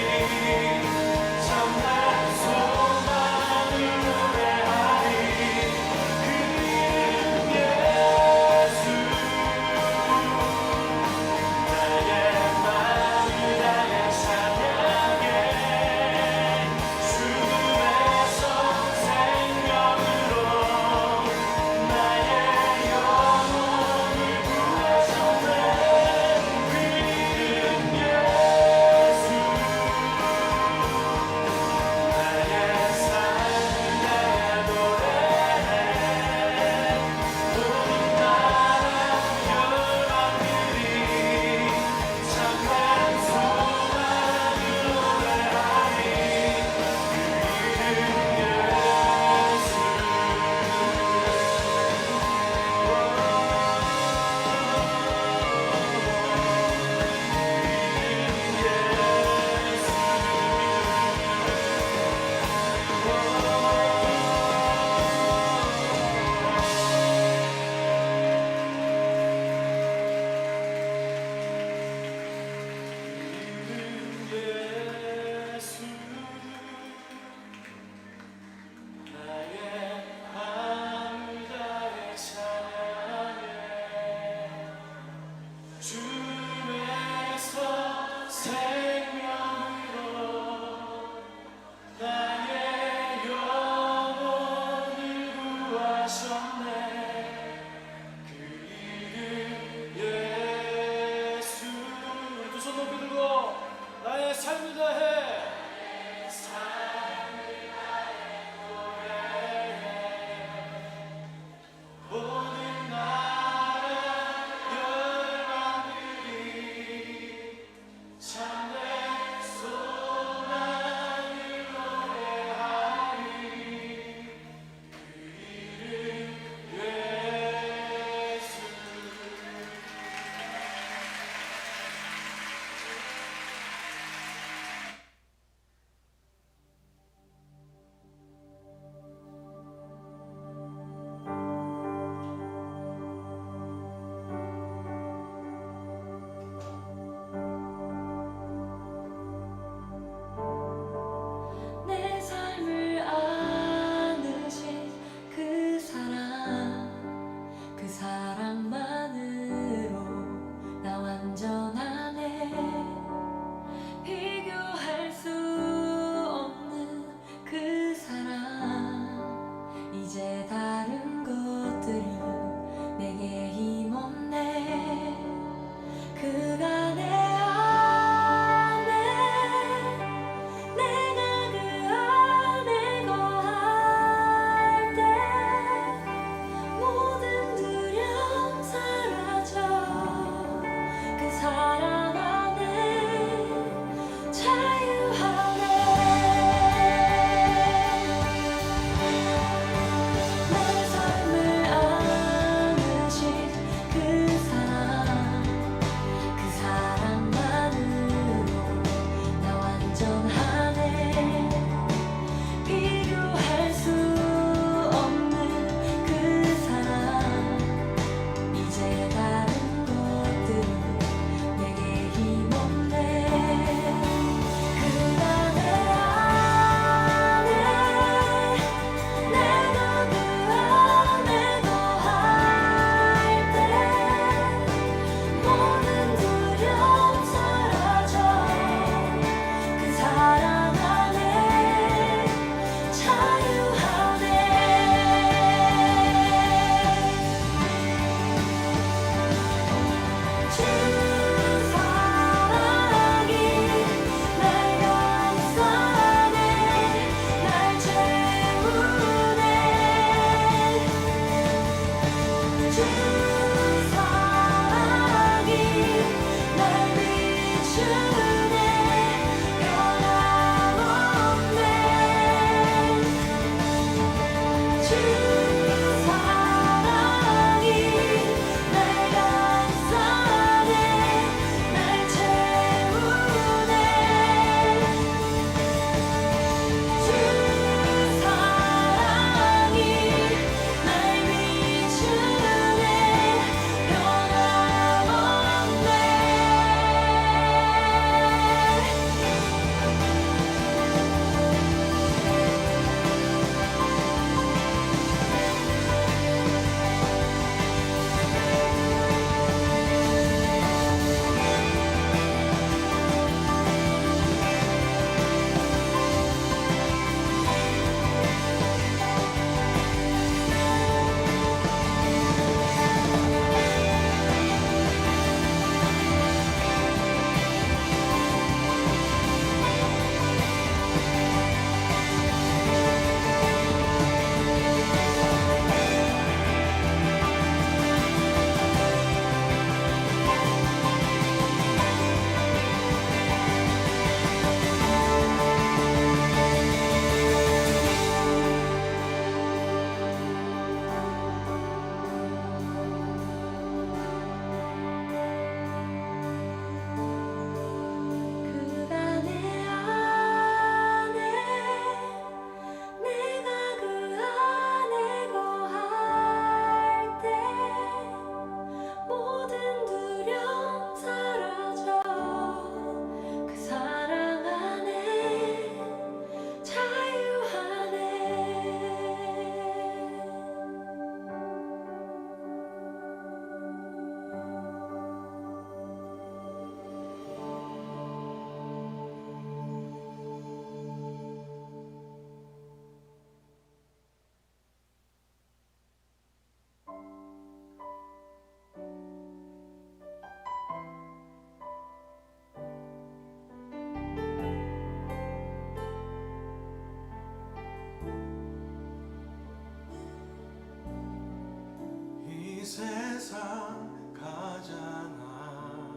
세상 가장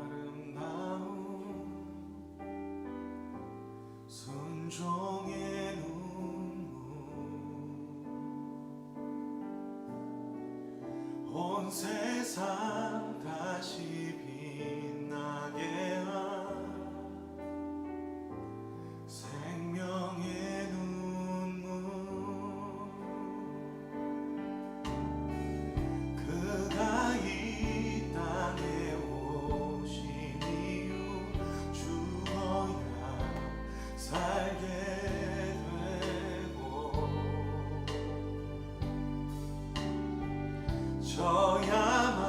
아름다운 순종의 눈물 온 세상 다시 빛나게 한 생명의 눈물 그가 이 땅에 오신 이유 죽어야 살게 되고 져야만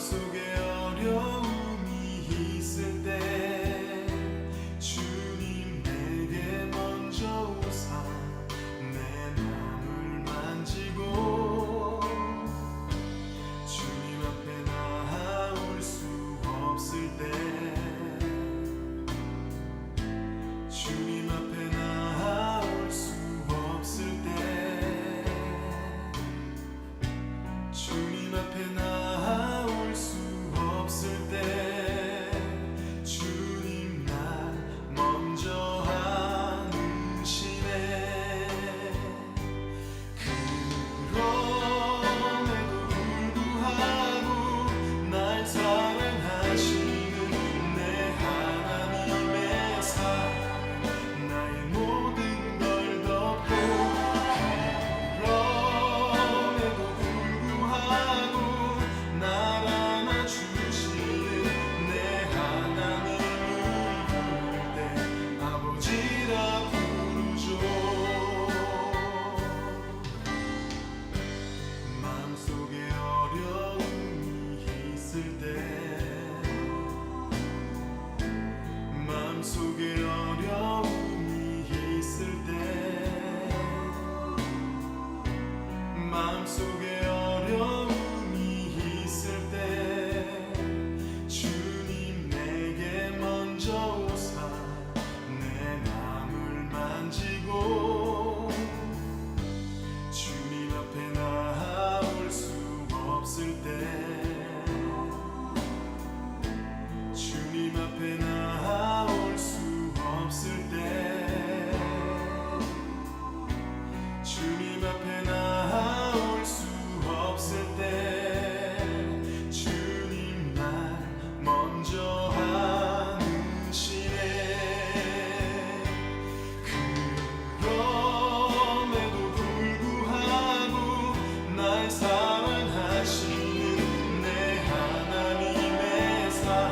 마음속에 어려움이 있을 때 주님 내게 먼저 오사 내 맘을 만지고 주님 앞에 나아올 수 없을 때 주님 앞에 나아올 수 없을 때 주님 앞에 나아올 수 없을 때 주님 날 먼저 안으시네. 그럼에도 불구하고 날 사랑하시는 내 하나님의 사랑 나의 모든 걸 덮고 그럼에도 불구하고 날 안아주시는 내 하나님을 부를 때 아버지라 부르죠. 마음속에 어려움이 있을 때 마음속에 어려움이 있을 때 마음속에 어려움이 있을 때 주님 내게 먼저 오사 내 맘을 만지고 주님 앞에 나아올 수 없을 때 주님 앞에 나아올 수 없을 때 주님 앞에 나아올 수 없을 때 주님 날 먼저 안으시네. 그럼에도 불구하고 날 사랑하시는 내 하나님의 사랑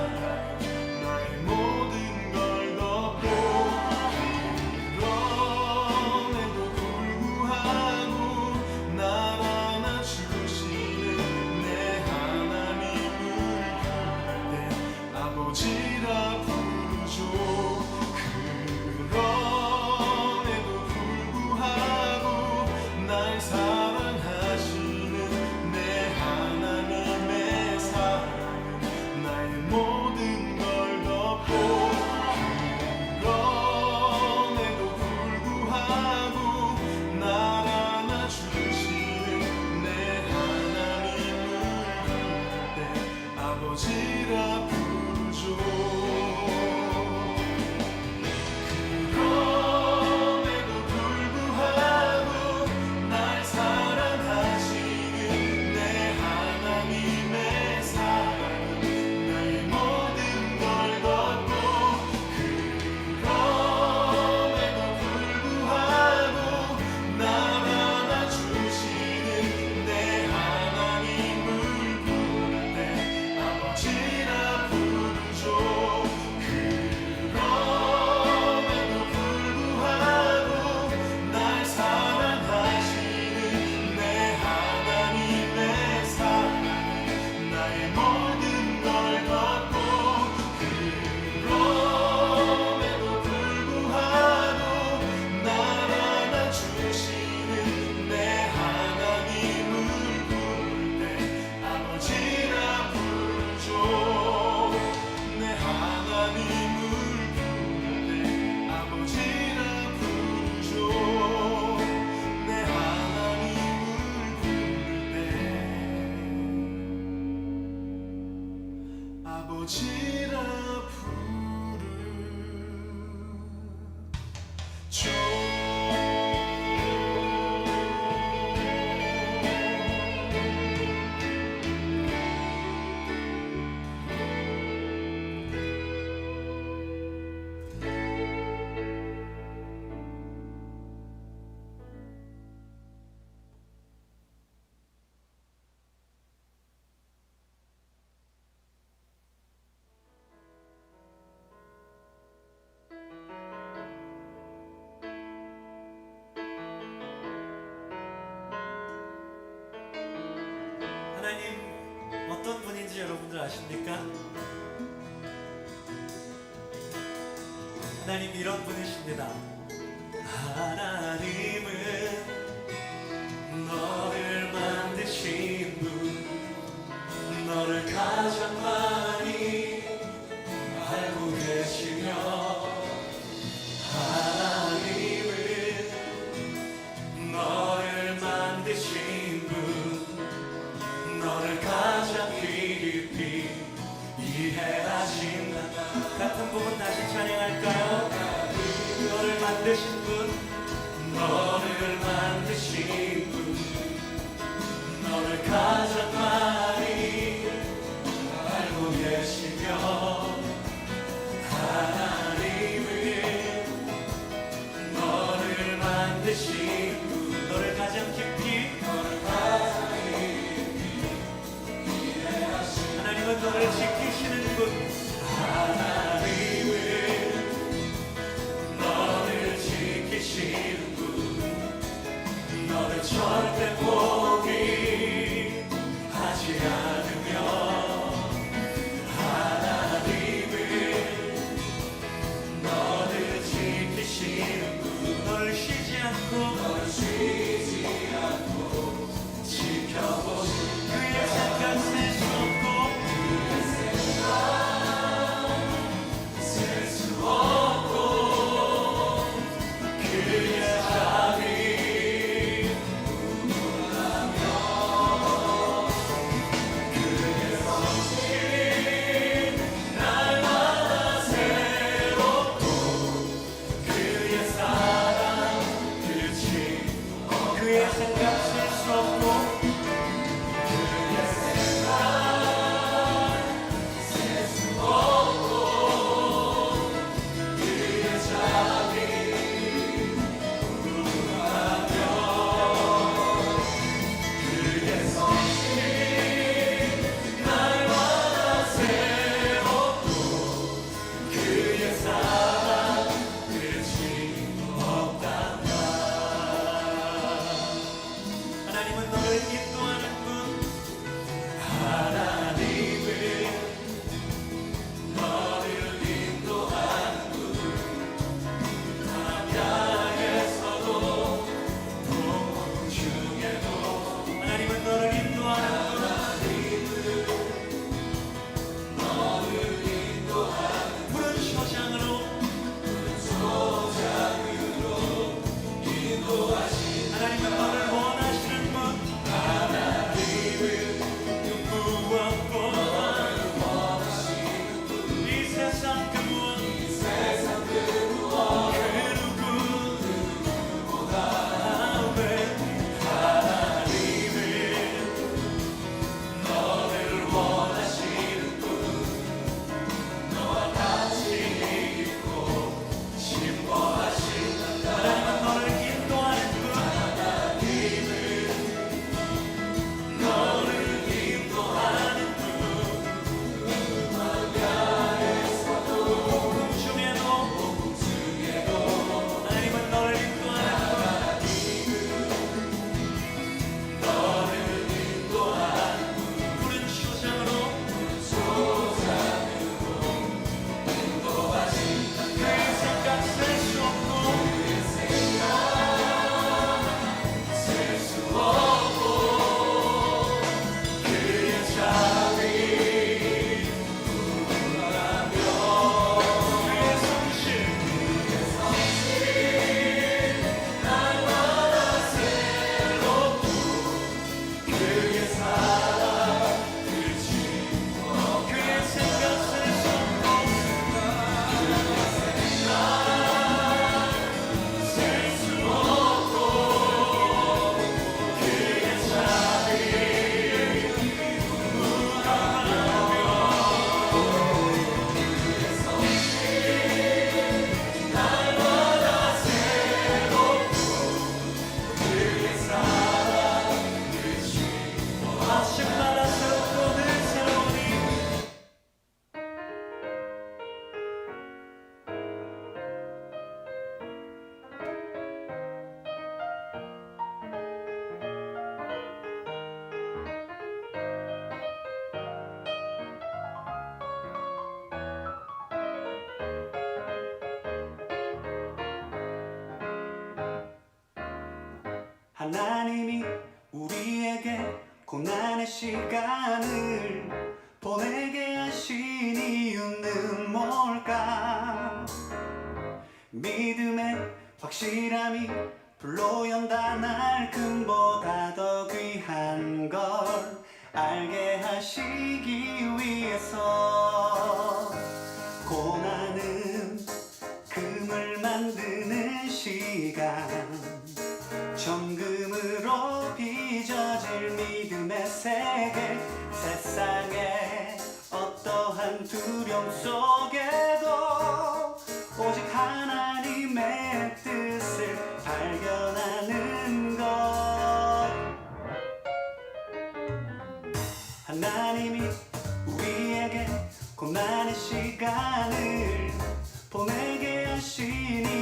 나의 모든 걸 덮고 그럼에도 불구하고 날 안아주시는 내 하나님을 부를 때 아버지라 부르죠. 그럼에도 불구하고 날 사랑하시는 내 하나님의 사랑은 나의 모든 걸 덮고 그럼에도 불구하고 날 안아주시는 내 하나님을 부를 때 아버지라 부르죠. 그럼에도 불구하고 날 사랑하시는 내 하나님의 사랑은 나의 모든 걸 덮고 그럼에도 불구하고 날 안아주시는 내 하나님을 부를 때 아버지라 부르죠. 그럼에도 불구하고 날 사랑하시는 내 하나님의 사랑은 나의 모든 걸 덮고 그럼에도 불구하고 날 안아주시는 내 하나님을 부를 때 아버지라 부르죠. 내 하나님을 부를 때 아버지라 부르죠. 내 하나님을 부를 때 아버지라 부르죠. 아십니까? 하나님 이런 분이십니다. 하나님은 너를 만드신 분, 너를 가장 많이 알고 계시며, 하나님은 너를 만드신 분, 너를 가장 깊이 이해하신다. 같은 부분 다시 찬양할까요? 너를 만드신 분, 너를 만드신 분, 너를 가장 많이 알고 하나님이 우리에게 고난의 시간을 보내게 하신 이유는 뭘까? 믿음의 확실함이 불로 연다 날 금보다 더 귀한 걸 알게 하시기 위해서 고난은 금을 만드는 시간 정금으로 빚어질 믿음의 세계 세상에 어떠한 두려움 속에도 오직 하나님의 뜻을 발견하는 것 하나님이 우리에게 고난의 시간을 보내게 하시니